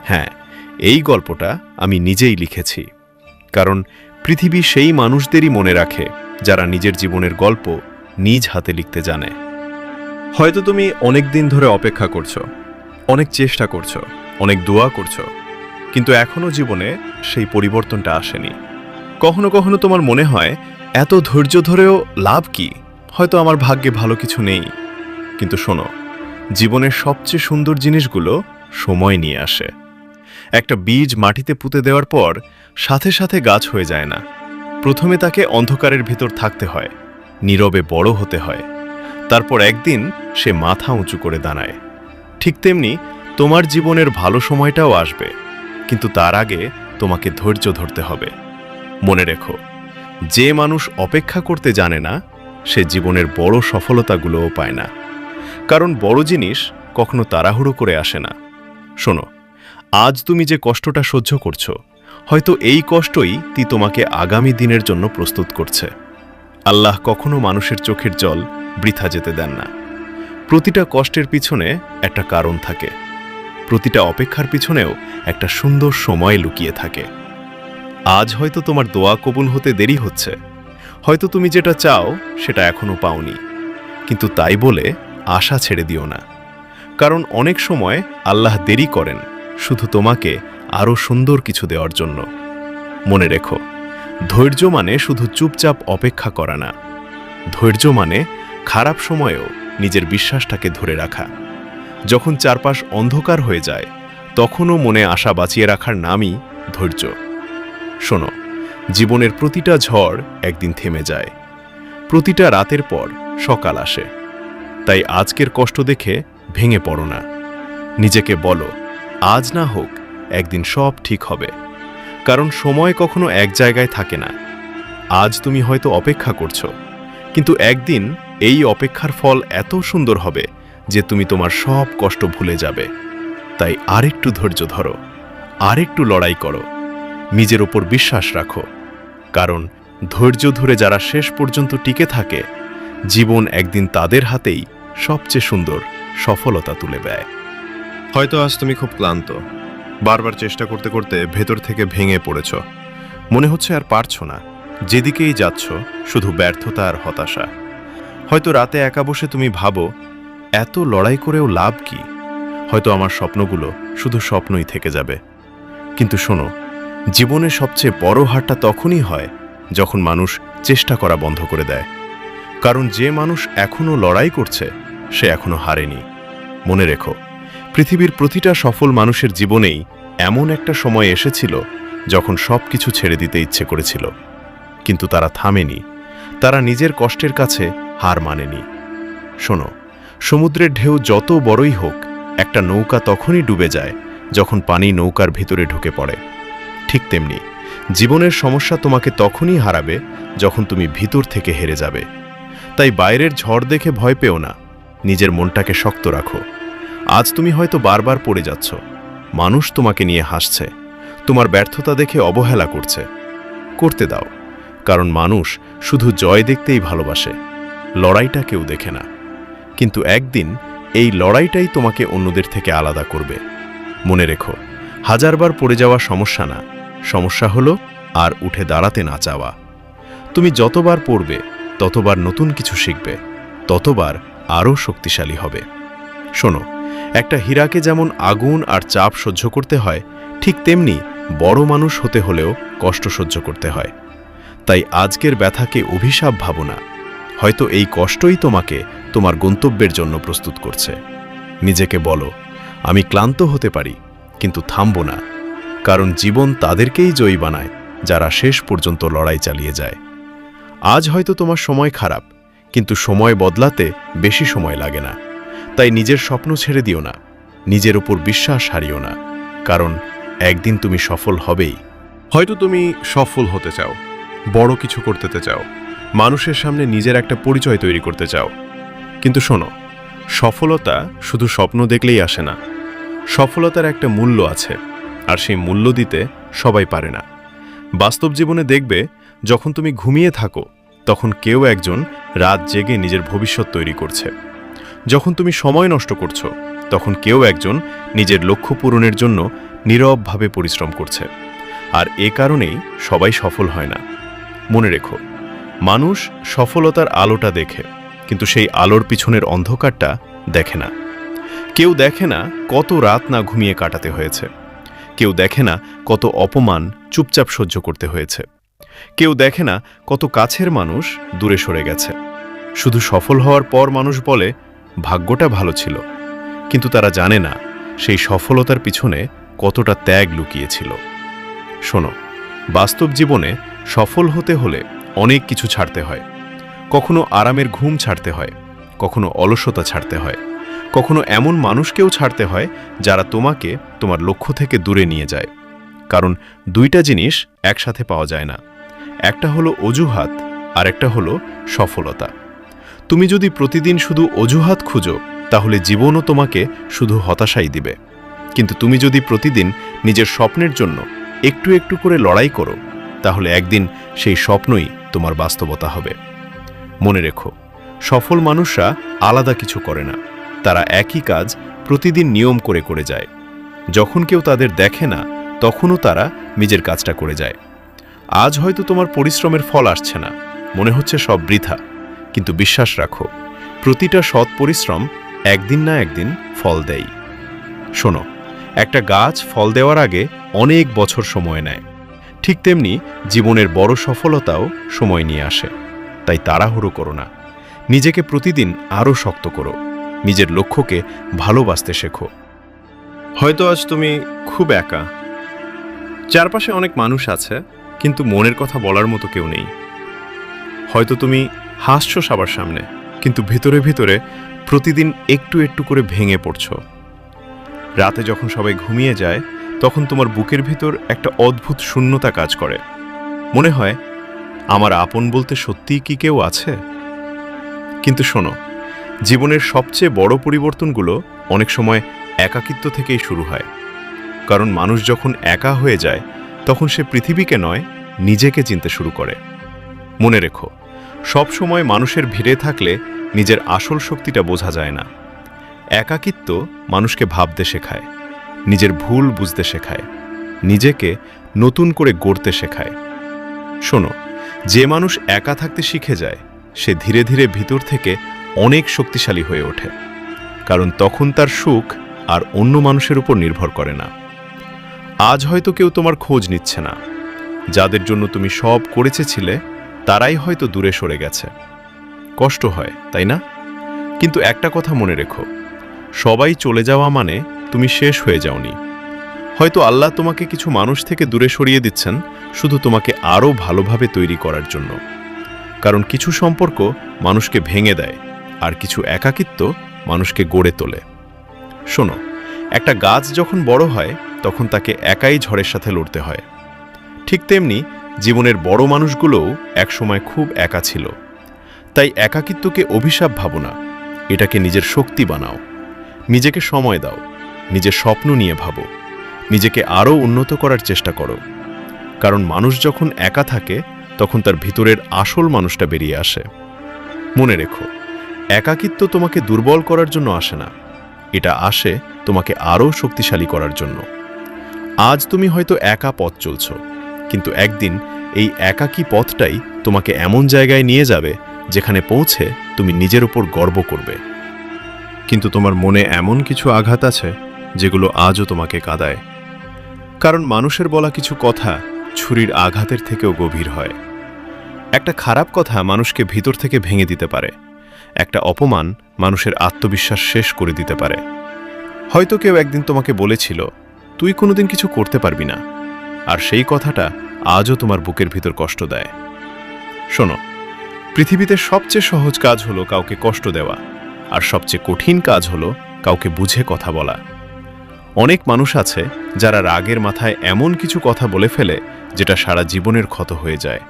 হ্যাঁ, এই গল্পটা আমি নিজেই লিখেছি। কারণ পৃথিবী সেই মানুষদেরই মনে রাখে যারা নিজের জীবনের গল্প নিজ হাতে লিখতে জানে। হয়তো তুমি অনেক দিন ধরে অপেক্ষা করছো, অনেক চেষ্টা করছো, অনেক দোয়া করছো, কিন্তু এখনো জীবনে সেই পরিবর্তনটা আসেনি। কখনো কখনো তোমার মনে হয়, এত ধৈর্য ধরেও লাভ কি, হয়তো আমার ভাগ্যে ভালো কিছু নেই। কিন্তু শোনো, জীবনের সবচেয়ে সুন্দর জিনিসগুলো সময় নিয়ে আসে। একটা বীজ মাটিতে পুঁতে দেওয়ার পর সাথে সাথে গাছ হয়ে যায় না। প্রথমে তাকে অন্ধকারের ভিতর থাকতে হয়, নীরবে বড় হতে হয়, তারপর একদিন সে মাথা উঁচু করে দাঁড়ায়। ঠিক তেমনি তোমার জীবনের ভালো সময়টাও আসবে, কিন্তু তার আগে তোমাকে ধৈর্য ধরতে হবে। মনে রেখো, যে মানুষ অপেক্ষা করতে জানে না, সে জীবনের বড় সফলতাগুলোও পায় না। কারণ বড় জিনিস কখনো তাড়াহুড়ো করে আসে না। শোনো, আজ তুমি যে কষ্টটা সহ্য করছো, হয়তো এই কষ্টই তোমাকে আগামী দিনের জন্য প্রস্তুত করছে। আল্লাহ কখনো মানুষের চোখের জল বৃথা যেতে দেন না। প্রতিটা কষ্টের পিছনে একটা কারণ থাকে, প্রতিটা অপেক্ষার পিছনেও একটা সুন্দর সময় লুকিয়ে থাকে। আজ হয়তো তোমার দোয়া কবুল হতে দেরি হচ্ছে, হয়তো তুমি যেটা চাও সেটা এখনো পাওনি, কিন্তু তাই বলে আশা ছেড়ে দিও না। কারণ অনেক সময় আল্লাহ দেরি করেন শুধু তোমাকে আরও সুন্দর কিছু দেওয়ার জন্য। মনে রেখো, ধৈর্য মানে শুধু চুপচাপ অপেক্ষা করা না, ধৈর্য মানে খারাপ সময়েও নিজের বিশ্বাসটাকে ধরে রাখা। যখন চারপাশ অন্ধকার হয়ে যায়, তখনও মনে আশা বাঁচিয়ে রাখার নামই ধৈর্য। শোনো, জীবনের প্রতিটা ঝড় একদিন থেমে যায়, প্রতিটা রাতের পর সকাল আসে। তাই আজকের কষ্ট দেখে ভেঙে পড়ো না। নিজেকে বলো, আজ না হোক একদিন সব ঠিক হবে। কারণ সময় কখনো এক জায়গায় থাকে না। আজ তুমি হয়তো অপেক্ষা করছো, কিন্তু একদিন এই অপেক্ষার ফল এত সুন্দর হবে যে তুমি তোমার সব কষ্ট ভুলে যাবে। তাই আরেকটু ধৈর্য ধরো, আরেকটু লড়াই করো, নিজের ওপর বিশ্বাস রাখো। কারণ ধৈর্য ধরে যারা শেষ পর্যন্ত টিকে থাকে, জীবন একদিন তাদের হাতেই সবচেয়ে সুন্দর সফলতা তুলে দেয়। হয়তো আজ তুমি খুব ক্লান্ত, বারবার চেষ্টা করতে করতে ভেতর থেকে ভেঙে পড়েছ। মনে হচ্ছে আর পারছো না, যেদিকেই যাচ্ছ শুধু ব্যর্থতা আর হতাশা। হয়তো রাতে একা বসে তুমি ভাবো, এত লড়াই করেও লাভ কি? হয়তো আমার স্বপ্নগুলো শুধু স্বপ্নই থেকে যাবে। কিন্তু শোনো, জীবনের সবচেয়ে বড় হারটা তখনই হয় যখন মানুষ চেষ্টা করা বন্ধ করে দেয়। কারণ যে মানুষ এখনো লড়াই করছে, সে এখনো হারেনি। মনে রেখো, পৃথিবীর প্রতিটা সফল মানুষের জীবনেই এমন একটা সময় এসেছিল যখন সবকিছু ছেড়ে দিতে ইচ্ছে করেছিল, কিন্তু তারা থামেনি। তারা নিজের কষ্টের কাছে হার মানেনি। শোনো, সমুদ্রের ঢেউ যত বড়ই হোক, একটা নৌকা তখনই ডুবে যায় যখন পানি নৌকার ভিতরে ঢুকে পড়ে। ঠিক তেমনি জীবনের সমস্যা তোমাকে তখনই হারাবে যখন তুমি ভিতর থেকে হেরে যাবে। তাই বাইরের ঝড় দেখে ভয় পেও না, নিজের মনটাকে শক্ত রাখো। আজ তুমি হয়তো বারবার পড়ে যাচ্ছ, মানুষ তোমাকে নিয়ে হাসছে, তোমার ব্যর্থতা দেখে অবহেলা করতে দাও। কারণ মানুষ শুধু জয় দেখতেই ভালোবাসে, লড়াইটা কেউ দেখে না। কিন্তু একদিন এই লড়াইটাই তোমাকে অন্যদের থেকে আলাদা করবে। মনে রেখো, হাজারবার পড়ে যাওয়া সমস্যা না, সমস্যা হলো আর উঠে দাঁড়াতে না চাওয়া। তুমি যতবার পড়বে, ততবার নতুন কিছু শিখবে, ততবার আরও শক্তিশালী হবে। শোনো, একটা হীরাকে যেমন আগুন আর চাপ সহ্য করতে হয়, ঠিক তেমনি বড় মানুষ হতে হলেও কষ্ট সহ্য করতে হয়। তাই আজকের ব্যথাকে অভিশাপ ভাবো না, হয়তো এই কষ্টই তোমাকে তোমার গন্তব্যের জন্য প্রস্তুত করছে। নিজেকে বলো, আমি ক্লান্ত হতে পারি, কিন্তু থামব না। কারণ জীবন তাদেরকেই জয়ী বানায় যারা শেষ পর্যন্ত লড়াই চালিয়ে যায়। আজ হয়তো তোমার সময় খারাপ, কিন্তু সময় বদলাতে বেশি সময় লাগে না। তাই নিজের স্বপ্ন ছেড়ে দিও না, নিজের উপর বিশ্বাস হারিও না। কারণ একদিন তুমি সফল হবেই। হয়তো তুমি সফল হতে চাও, বড় কিছু করতে চাও, মানুষের সামনে নিজের একটা পরিচয় তৈরি করতে চাও। কিন্তু শোনো, সফলতা শুধু স্বপ্ন দেখলেই আসে না। সফলতার একটা মূল্য আছে, আর সেই মূল্য দিতে সবাই পারে না। বাস্তব জীবনে দেখবে, যখন তুমি ঘুমিয়ে থাকো, তখন কেউ একজন রাত জেগে নিজের ভবিষ্যৎ তৈরি করছে। যখন তুমি সময় নষ্ট করছো, তখন কেউ একজন নিজের লক্ষ্য পূরণের জন্য নীরবভাবে পরিশ্রম করছে। আর এ কারণেই সবাই সফল হয় না। মনে রেখো, মানুষ সফলতার আলোটা দেখে, কিন্তু সেই আলোর পিছনের অন্ধকারটা দেখে না। কেউ দেখে না কত রাত না ঘুমিয়ে কাটাতে হয়েছে, কেউ দেখে না কত অপমান চুপচাপ সহ্য করতে হয়েছে, কেউ দেখে না কত কাছের মানুষ দূরে সরে গেছে। শুধু সফল হওয়ার পর মানুষ বলে, ভাগ্যটা ভালো ছিল, কিন্তু তারা জানে না সেই সফলতার পিছনে কতটা ত্যাগ লুকিয়েছিল। শোনো, বাস্তব জীবনে সফল হতে হলে অনেক কিছু ছাড়তে হয়। কখনো আরামের ঘুম ছাড়তে হয়, কখনো অলসতা ছাড়তে হয়, কখনো এমন মানুষকেও ছাড়তে হয় যারা তোমাকে তোমার লক্ষ্য থেকে দূরে নিয়ে যায়। কারণ দুইটা জিনিস একসাথে পাওয়া যায় না, একটা হলো অজুহাত আর একটা হলো সফলতা। তুমি যদি প্রতিদিন শুধু অজুহাত খুঁজো, তাহলে জীবনও তোমাকে শুধু হতাশাই দিবে। কিন্তু তুমি যদি প্রতিদিন নিজের স্বপ্নের জন্য একটু একটু করে লড়াই করো, তাহলে একদিন সেই স্বপ্নই তোমার বাস্তবতা হবে। মনে রেখো, সফল মানুষরা আলাদা কিছু করে না, তারা একই কাজ প্রতিদিন নিয়ম করে করে যায়। যখন কেউ তাদের দেখে না, তখনও তারা নিজের কাজটা করে যায়। আজ হয়তো তোমার পরিশ্রমের ফল আসছে না, মনে হচ্ছে সব বৃথা, কিন্তু বিশ্বাস রাখো, প্রতিটা সৎ পরিশ্রম একদিন না একদিন ফল দেয়। শোনো, একটা গাছ ফল দেওয়ার আগে অনেক বছর সময় নেয়, ঠিক তেমনি জীবনের বড় সফলতাও সময় নিয়ে আসে। তাই তাড়াহুড়ো করো না, নিজেকে প্রতিদিন আরও শক্ত করো, নিজের লক্ষ্যকে ভালোবাসতে শেখো। হয়তো আজ তুমি খুব একা, চারপাশে অনেক মানুষ আছে, কিন্তু মনের কথা বলার মতো কেউ নেই। হয়তো তুমি হাসছো সবার সামনে, কিন্তু ভেতরে ভেতরে প্রতিদিন একটু একটু করে ভেঙে পড়ছো। রাতে যখন সবাই ঘুমিয়ে যায়, তখন তোমার বুকের ভিতর একটা অদ্ভুত শূন্যতা কাজ করে। মনে হয়, আমার আপন বলতে সত্যিই কি কেউ আছে? কিন্তু শোনো, জীবনের সবচেয়ে বড় পরিবর্তনগুলো অনেক সময় একাকিত্ব থেকেই শুরু হয়। কারণ মানুষ যখন একা হয়ে যায় তখন সে পৃথিবীকে নয়, নিজেকে চিনতে শুরু করে। মনে রেখো, সব সময় মানুষের ভিড়ে থাকলে নিজের আসল শক্তিটা বোঝা যায় না। একাকিত্ব মানুষকে ভাবতে শেখায়, নিজের ভুল বুঝতে শেখায়, নিজেকে নতুন করে গড়তে শেখায়। শোনো, যে মানুষ একা থাকতে শিখে যায় সে ধীরে ধীরে ভিতর থেকে অনেক শক্তিশালী হয়ে ওঠে। কারণ তখন তার সুখ আর অন্য মানুষের উপর নির্ভর করে না। আজ হয়তো কেউ তোমার খোঁজ নিচ্ছে না, যাদের জন্য তুমি সব করেছিলে তারাই হয়তো দূরে সরে গেছে। কষ্ট হয়, তাই না? কিন্তু একটা কথা মনে রেখো, সবাই চলে যাওয়া মানে তুমি শেষ হয়ে যাওনি। হয়তো আল্লাহ তোমাকে কিছু মানুষ থেকে দূরে সরিয়ে দিচ্ছেন শুধু তোমাকে আরও ভালোভাবে তৈরি করার জন্য। কারণ কিছু সম্পর্ক মানুষকে ভেঙে দেয়, আর কিছু একাকিত্ব মানুষকে গড়ে তোলে। শোনো, একটা গাছ যখন বড় হয় তখন তাকে একাই ঝড়ের সাথে লড়তে হয়। ঠিক তেমনি জীবনের বড় মানুষগুলোও একসময় খুব একা ছিল। তাই একাকিত্বকে অভিশাপ ভাবো না, এটাকে নিজের শক্তি বানাও। নিজেকে সময় দাও, নিজের স্বপ্ন নিয়ে ভাবো, নিজেকে আরও উন্নত করার চেষ্টা করো। কারণ মানুষ যখন একা থাকে তখন তার ভিতরের আসল মানুষটা বেরিয়ে আসে। মনে রেখো, একাকিত্ব তোমাকে দুর্বল করার জন্য আসে না, এটা আসে তোমাকে আরও শক্তিশালী করার জন্য। আজ তুমি হয়তো একা পথ চলছ, কিন্তু একদিন এই একাকী পথটাই তোমাকে এমন জায়গায় নিয়ে যাবে যেখানে পৌঁছে তুমি নিজের উপর গর্ব করবে। কিন্তু তোমার মনে এমন কিছু আঘাত আছে যেগুলো আজও তোমাকে কাঁদায়। কারণ মানুষের বলা কিছু কথা ছুরির আঘাতের থেকেও গভীর হয়। একটা খারাপ কথা মানুষকে ভিতর থেকে ভেঙে দিতে পারে, একটা অপমান মানুষের আত্মবিশ্বাস শেষ করে দিতে পারে। হয়তো কেউ একদিন তোমাকে বলেছিল তুই কোনোদিন কিছু করতে পারবি না, আর সেই কথাটা আজও তোমার বুকের ভিতর কষ্ট দেয়। শোনো, পৃথিবীতে সবচেয়ে সহজ কাজ হলো কাউকে কষ্ট দেওয়া, আর সবচেয়ে কঠিন কাজ হলো কাউকে বুঝে কথা বলা। অনেক মানুষ আছে যারা রাগের মাথায় এমন কিছু কথা বলে ফেলে যেটা সারা জীবনের ক্ষত হয়ে যায়।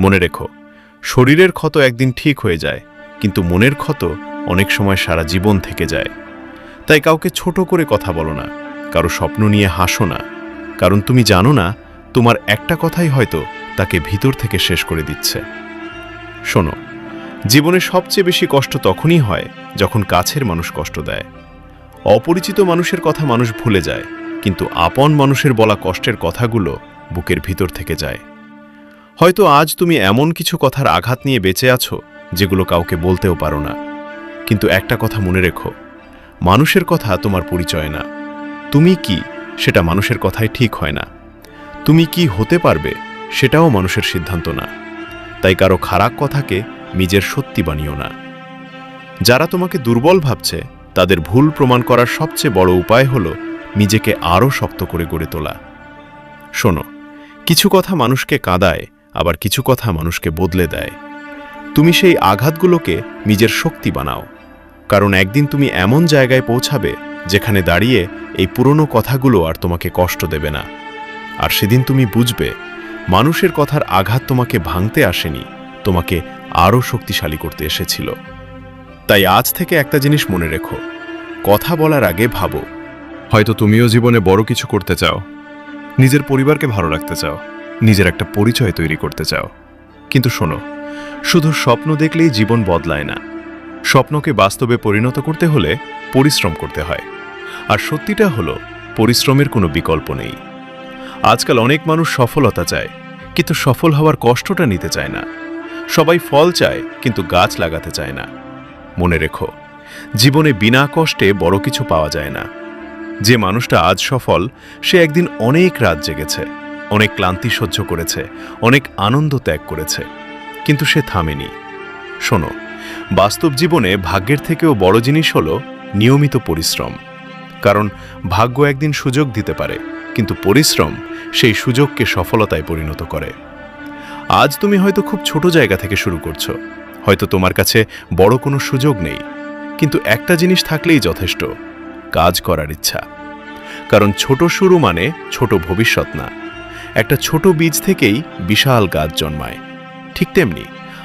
মনে রেখো, শরীরের ক্ষত একদিন ঠিক হয়ে যায়, কিন্তু মনের ক্ষত অনেক সময় সারা জীবন থেকে যায়। তাই কাউকে ছোট করে কথা বলো না, কারো স্বপ্ন নিয়ে হাসো না, কারণ তুমি জানো না তোমার একটা কথাই হয়তো তাকে ভিতর থেকে শেষ করে দিচ্ছে। শোনো, জীবনে সবচেয়ে বেশি কষ্ট তখনই হয় যখন কাছের মানুষ কষ্ট দেয়। অপরিচিত মানুষের কথা মানুষ ভুলে যায়, কিন্তু আপন মানুষের বলা কষ্টের কথাগুলো বুকের ভিতর থেকে যায়। হয়তো আজ তুমি এমন কিছু কথার আঘাত নিয়ে বেঁচে আছো যেগুলো কাউকে বলতেও পারো না। কিন্তু একটা কথা মনে রেখো, মানুষের কথা তোমার পরিচয় না। তুমি কি সেটা মানুষের কথায় ঠিক হয় না। তুমি কি হতে পারবে সেটাও মানুষের সিদ্ধান্ত না। তাই কারো খারাপ কথাকে নিজের সত্যি বানিও না। যারা তোমাকে দুর্বল ভাবছে তাদের ভুল প্রমাণ করার সবচেয়ে বড় উপায় হলো নিজেকে আরও শক্ত করে গড়ে তোলা। শোনো, কিছু কথা মানুষকে কাঁদায়, আবার কিছু কথা মানুষকে বদলে দেয়। তুমি সেই আঘাতগুলোকে নিজের শক্তি বানাও, কারণ একদিন তুমি এমন জায়গায় পৌঁছাবে যেখানে দাঁড়িয়ে এই পুরনো কথাগুলো আর তোমাকে কষ্ট দেবে না। আর সেদিন তুমি বুঝবে মানুষের কথার আঘাত তোমাকে ভাঙতে আসেনি, তোমাকে আরও শক্তিশালী করতে এসেছিল। তাই আজ থেকে একটা জিনিস মনে রেখো, কথা বলার আগে ভাবো। হয়তো তুমিও জীবনে বড় কিছু করতে চাও, নিজের পরিবারকে ভালো রাখতে চাও, নিজের একটা পরিচয় তৈরি করতে চাও। কিন্তু শোনো, শুধু স্বপ্ন দেখলেই জীবন বদলায় না। স্বপ্নকে বাস্তবে পরিণত করতে হলে পরিশ্রম করতে হয়। আর সত্যিটা হলো, পরিশ্রমের কোনো বিকল্প নেই। আজকাল অনেক মানুষ সফলতা চায়, কিন্তু সফল হওয়ার কষ্টটা নিতে চায় না। সবাই ফল চায়, কিন্তু গাছ লাগাতে চায় না। মনে রেখো, জীবনে বিনা কষ্টে বড় কিছু পাওয়া যায় না। যে মানুষটা আজ সফল, সে একদিন অনেক রাত জেগেছে, অনেক ক্লান্তি সহ্য করেছে, অনেক আনন্দ ত্যাগ করেছে, কিন্তু সে থামেনি। শোনো, বাস্তব জীবনে ভাগ্যের থেকেও বড় জিনিস হলো নিয়মিত পরিশ্রম। কারণ ভাগ্য একদিন সুযোগ দিতে পারে, কিন্তু পরিশ্রম সেই সুযোগকে সফলতায় পরিণত করে। আজ তুমি হয়তো খুব ছোট জায়গা থেকে শুরু করছো, হয়তো তোমার কাছে বড় কোনো সুযোগ নেই, কিন্তু একটা জিনিস থাকলেই যথেষ্ট, কাজ করার ইচ্ছা। কারণ ছোট শুরু মানে ছোট ভবিষ্যৎ না। একটা ছোট বীজ থেকেই বিশাল গাছ জন্মায়। ঠিক তেমনি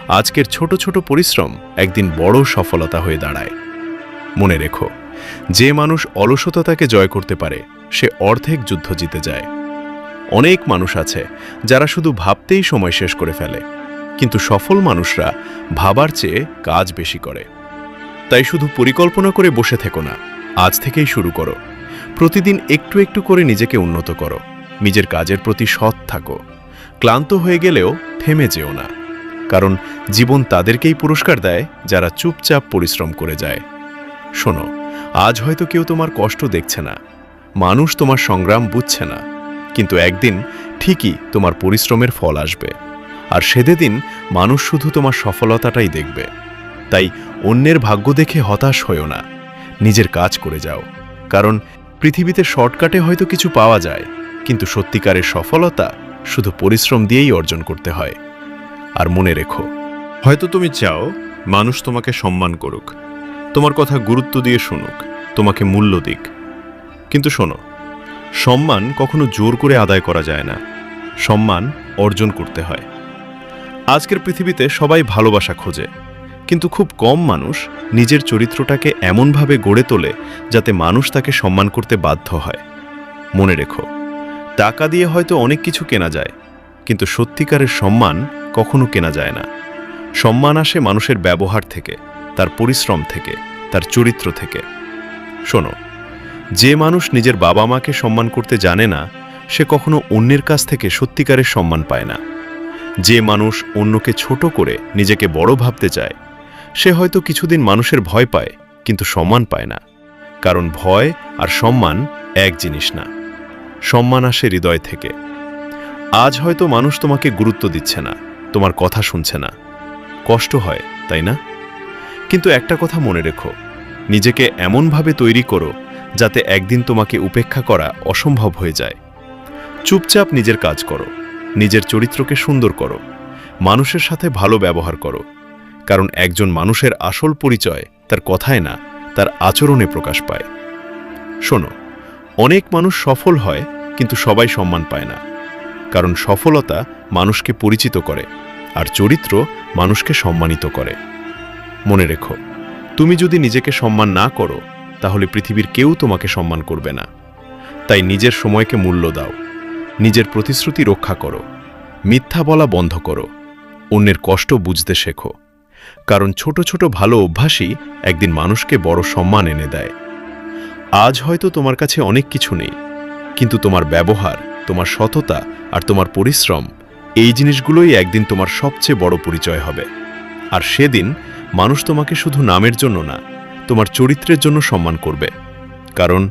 আজকের ছোট ছোট পরিশ্রম একদিন বড় সফলতা হয়ে দাঁড়ায়। মনে রেখো, যে মানুষ অলসতাকে জয় করতে পারে সে অর্ধেক যুদ্ধ জিতে যায়। অনেক মানুষ আছে যারা শুধু ভাবতেই সময় শেষ করে ফেলে, কিন্তু সফল মানুষরা ভাবার চেয়ে কাজ বেশি করে। তাই শুধু পরিকল্পনা করে বসে থেকো না, আজ থেকেই শুরু করো। প্রতিদিন একটু একটু করে নিজেকে উন্নত করো, নিজের কাজের প্রতি সৎ থাকো। ক্লান্ত হয়ে গেলেও থেমে যেও না, কারণ জীবন তাদেরকেই পুরস্কার দেয় যারা চুপচাপ পরিশ্রম করে যায়। শোনো, আজ হয়তো কেউ তোমার কষ্ট দেখছে না, মানুষ তোমার সংগ্রাম বুঝছে না, কিন্তু একদিন ঠিকই তোমার পরিশ্রমের ফল আসবে, আর সেদিন মানুষ শুধু তোমার সফলতাটাই দেখবে। তাই অন্যের ভাগ্য দেখে হতাশ হয়ো না, নিজের কাজ করে যাও। কারণ পৃথিবীতে শর্টকাটে হয়তো কিছু পাওয়া যায়, কিন্তু সত্যিকারের সফলতা শুধু পরিশ্রম দিয়েই অর্জন করতে হয়। আর মনে রেখো, হয়তো তুমি চাও মানুষ তোমাকে সম্মান করুক, তোমার কথা গুরুত্ব দিয়ে শুনুক, তোমাকে মূল্য দিক। কিন্তু শোনো, সম্মান কখনো জোর করে আদায় করা যায় না, সম্মান অর্জন করতে হয়। আজকের পৃথিবীতে সবাই ভালোবাসা খোঁজে, কিন্তু খুব কম মানুষ নিজের চরিত্রটাকে এমনভাবে গড়ে তোলে যাতে মানুষ তাকে সম্মান করতে বাধ্য হয়। মনে রেখো, টাকা দিয়ে হয়তো অনেক কিছু কেনা যায়, কিন্তু সত্যিকারের সম্মান কখনো কেনা যায় না। সম্মান আসে মানুষের ব্যবহার থেকে, তার পরিশ্রম থেকে, তার চরিত্র থেকে। শোনো, যে মানুষ নিজের বাবা মাকে সম্মান করতে জানে না, সে কখনো অন্যের কাছ থেকে সত্যিকারের সম্মান পায় না। যে মানুষ অন্যকে ছোট করে নিজেকে বড় ভাবতে চায়, সে হয়তো কিছুদিন মানুষের ভয় পায়, কিন্তু সম্মান পায় না। কারণ ভয় আর সম্মান এক জিনিস না, সম্মান আসে হৃদয় থেকে। আজ হয়তো মানুষ তোমাকে গুরুত্ব দিচ্ছে না, তোমার কথা শুনছে না, কষ্ট হয়, তাই না? কিন্তু একটা কথা মনে রেখো, নিজেকে এমনভাবে তৈরি করো যাতে একদিন তোমাকে উপেক্ষা করা অসম্ভব হয়ে যায়। চুপচাপ নিজের কাজ করো, নিজের চরিত্রকে সুন্দর করো, মানুষের সাথে ভালো ব্যবহার করো। কারণ একজন মানুষের আসল পরিচয় তার কথায় না, তার আচরণে প্রকাশ পায়। শোনো, অনেক মানুষ সফল হয়, কিন্তু সবাই সম্মান পায় না। কারণ সফলতা মানুষকে পরিচিত করে, আর চরিত্র মানুষকে সম্মানিত করে। মনে রেখো, তুমি যদি নিজেকে সম্মান না করো, তাহলে পৃথিবীর কেউ তোমাকে সম্মান করবে না। তাই নিজের সময়কে মূল্য দাও, নিজের প্রতিশ্রুতি রক্ষা করো, মিথ্যা বলা বন্ধ করো, অন্যের কষ্ট বুঝতে শেখো। কারণ ছোট ছোট ভালো অভ্যাসই একদিন মানুষকে বড় সম্মান এনে দেয়। আজ হয়তো তোমার কাছে অনেক কিছু নেই, কিন্তু তোমার ব্যবহার, তোমার সততা আর তোমার পরিশ্রম, এই জিনিসগুলোই একদিন তোমার সবচেয়ে বড় পরিচয় হবে। আর সেদিন মানুষ তোমাকে শুধু নামের জন্য না, তোমার চরিত্রের জন্য সম্মান করবে। কারণ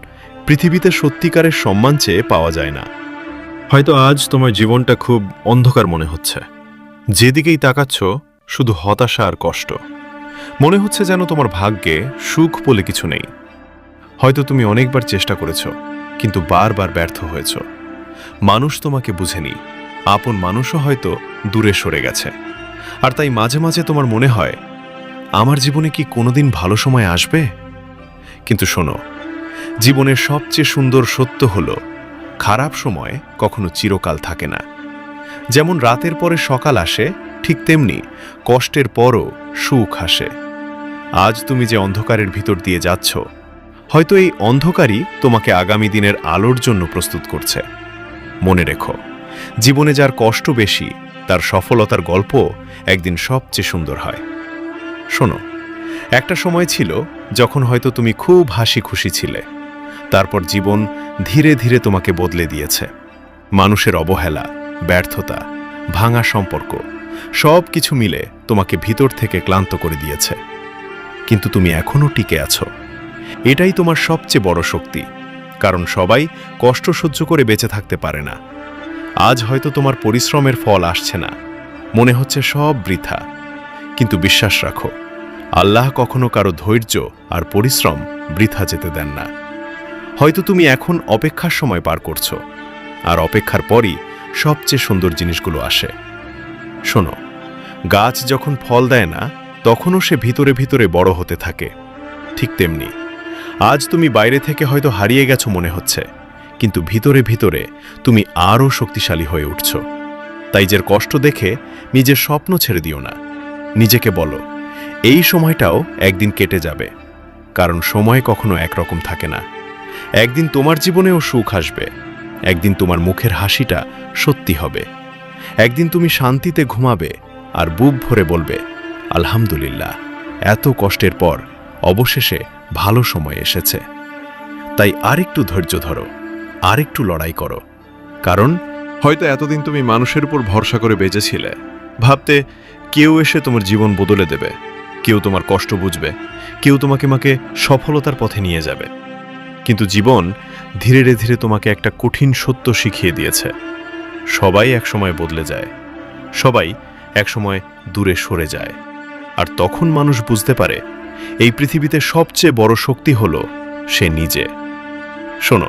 পৃথিবীতে সত্যিকারের সম্মান চেয়ে পাওয়া যায় না। হয়তো আজ তোমার জীবনটা খুব অন্ধকার মনে হচ্ছে, যেদিকেই তাকাচ্ছ শুধু হতাশা আর কষ্ট। মনে হচ্ছে যেন তোমার ভাগ্যে সুখ বলে কিছু নেই। হয়তো তুমি অনেকবার চেষ্টা করেছ, কিন্তু বারবার ব্যর্থ হয়েছ। মানুষ তোমাকে বুঝেনি, আপন মানুষও হয়তো দূরে সরে গেছে। আর তাই মাঝে মাঝে তোমার মনে হয়, আমার জীবনে কি কোনোদিন ভালো সময় আসবে? কিন্তু শোনো, জীবনের সবচেয়ে সুন্দর সত্য হলো, খারাপ সময় কখনো চিরকাল থাকে না। যেমন রাতের পরে সকাল আসে, ঠিক তেমনি কষ্টের পরও সুখ আসে। আজ তুমি যে অন্ধকারের ভিতর দিয়ে যাচ্ছ, হয়তো এই অন্ধকারই তোমাকে আগামী দিনের আলোর জন্য প্রস্তুত করছে। মনে রেখো, জীবনে যার কষ্ট বেশি, তার সফলতার গল্প একদিন সবচেয়ে সুন্দর হয়। শোনো, একটা সময় ছিল যখন হয়তো তুমি খুব হাসি খুশি ছিলে, তারপর জীবন ধীরে ধীরে তোমাকে বদলে দিয়েছে। মানুষের অবহেলা, ব্যর্থতা, ভাঙা সম্পর্ক, সব কিছু মিলে তোমাকে ভিতর থেকে ক্লান্ত করে দিয়েছে। কিন্তু তুমি এখনও টিকে আছো, এটাই তোমার সবচেয়ে বড় শক্তি। কারণ সবাই কষ্ট সহ্য করে বেঁচে থাকতে পারে না। আজ হয়তো তোমার পরিশ্রমের ফল আসছে না, মনে হচ্ছে সব বৃথা, কিন্তু বিশ্বাস রাখো, আল্লাহ কখনো কারো ধৈর্য আর পরিশ্রম বৃথা যেতে দেন না। হয়তো তুমি এখন অপেক্ষার সময় পার করছো, আর অপেক্ষার পরই সবচেয়ে সুন্দর জিনিসগুলো আসে। শোনো, গাছ যখন ফল দেয় না, তখনও সে ভিতরে ভিতরে বড় হতে থাকে। ঠিক তেমনি আজ তুমি বাইরে থেকে হয়তো হারিয়ে গেছো মনে হচ্ছে, কিন্তু ভিতরে ভিতরে তুমি আরও শক্তিশালী হয়ে উঠছ। তাই যে কষ্ট দেখে নিজের স্বপ্ন ছেড়ে দিও না। নিজেকে বলো, এই সময়টাও একদিন কেটে যাবে। কারণ সময় কখনো একরকম থাকে না। একদিন তোমার জীবনেও সুখ আসবে, একদিন তোমার মুখের হাসিটা সত্যি হবে, একদিন তুমি শান্তিতে ঘুমাবে আর বুক ভরে বলবে, আলহামদুলিল্লাহ, এত কষ্টের পর অবশেষে ভালো সময় এসেছে। তাই আরেকটু ধৈর্য ধরো, আরেকটু লড়াই করো, কারণ হয়তো এতদিন তুমি মানুষের উপর ভরসা করে বেঁচেছিলে, ভাবতে কেউ এসে তোমার জীবন বদলে দেবে, কেউ তোমার কষ্ট বুঝবে, কেউ তোমাকে সফলতার পথে নিয়ে যাবে। কিন্তু জীবন ধীরে ধীরে তোমাকে একটা কঠিন সত্য শিখিয়ে দিয়েছে। সবাই একসময় বদলে যায়, সবাই একসময় দূরে সরে যায়, আর তখন মানুষ বুঝতে পারে এই পৃথিবীতে সবচেয়ে বড় শক্তি হলো সে নিজে। শোনো,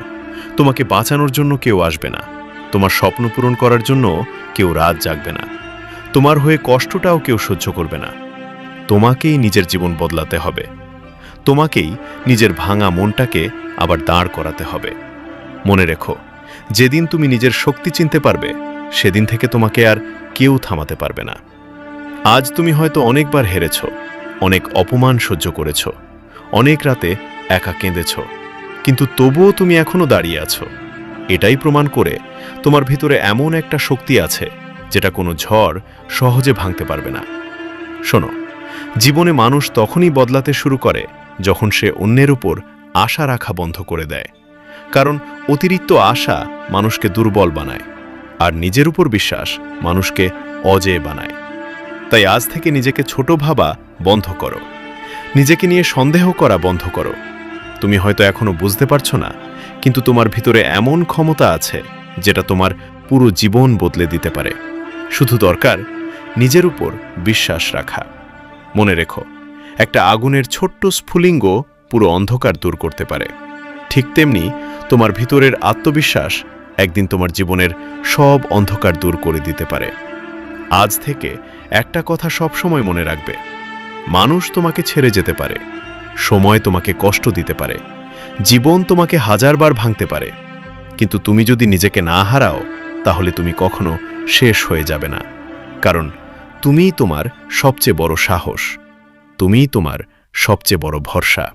তোমাকে বাঁচানোর জন্য কেউ আসবে না, তোমার স্বপ্ন পূরণ করার জন্য কেউ রাত জাগবে না, তোমার হয়ে কষ্টটাও কেউ সহ্য করবে না। তোমাকেই নিজের জীবন বদলাতে হবে, তোমাকেই নিজের ভাঙা মনটাকে আবার দাঁড় করাতে হবে। মনে রেখো, যেদিন তুমি নিজের শক্তি চিনতে পারবে, সেদিন থেকে তোমাকে আর কেউ থামাতে পারবে না। আজ তুমি হয়তো অনেকবার হেরেছ, অনেক অপমান সহ্য করেছ, অনেক রাতে একা কেঁদেছ, কিন্তু তবুও তুমি এখনো দাঁড়িয়ে আছো। এটাই প্রমাণ করে তোমার ভিতরে এমন একটা শক্তি আছে যেটা কোনো ঝড় সহজে ভাঙতে পারবে না। শোনো, জীবনে মানুষ তখনই বদলাতে শুরু করে যখন সে অন্যের উপর আশা রাখা বন্ধ করে দেয়, কারণ অতিরিক্ত আশা মানুষকে দুর্বল বানায়, আর নিজের উপর বিশ্বাস মানুষকে অজেয় বানায়। তাই আজ থেকে নিজেকে ছোট ভাবা বন্ধ করো, নিজেকে নিয়ে সন্দেহ করা বন্ধ করো। তুমি হয়তো এখনো বুঝতে পারছো না, কিন্তু তোমার ভিতরে এমন ক্ষমতা আছে যেটা তোমার পুরো জীবন বদলে দিতে পারে। শুধু দরকার নিজের উপর বিশ্বাস রাখা। মনে রেখো, একটা আগুনের ছোট্ট স্ফুলিঙ্গ পুরো অন্ধকার দূর করতে পারে। ঠিক তেমনি তোমার ভিতরের আত্মবিশ্বাস একদিন তোমার জীবনের সব অন্ধকার দূর করে দিতে পারে। আজ থেকে একটা কথা সবসময় মনে রাখবে, মানুষ তোমাকে ছেড়ে যেতে পারে, সময় তোমাকে কষ্ট দিতে পারে, জীবন তোমাকে হাজারবার ভাঙতে পারে, কিন্তু তুমি যদি নিজেকে না হারাও, তাহলে তুমি কখনো শেষ হয়ে যাবে না। কারণ তুমিই তোমার সবচেয়ে বড় সাহস, তুমিই তোমার সবচেয়ে বড় ভরসা।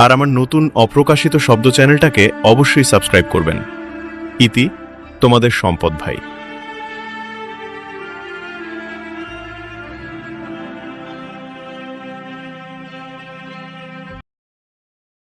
আর আমার নতুন অপ্রকাশিত শব্দ চ্যানেলটাকে অবশ্যই সাবস্ক্রাইব করবেন। ইতি, তোমাদের সম্পদ ভাই।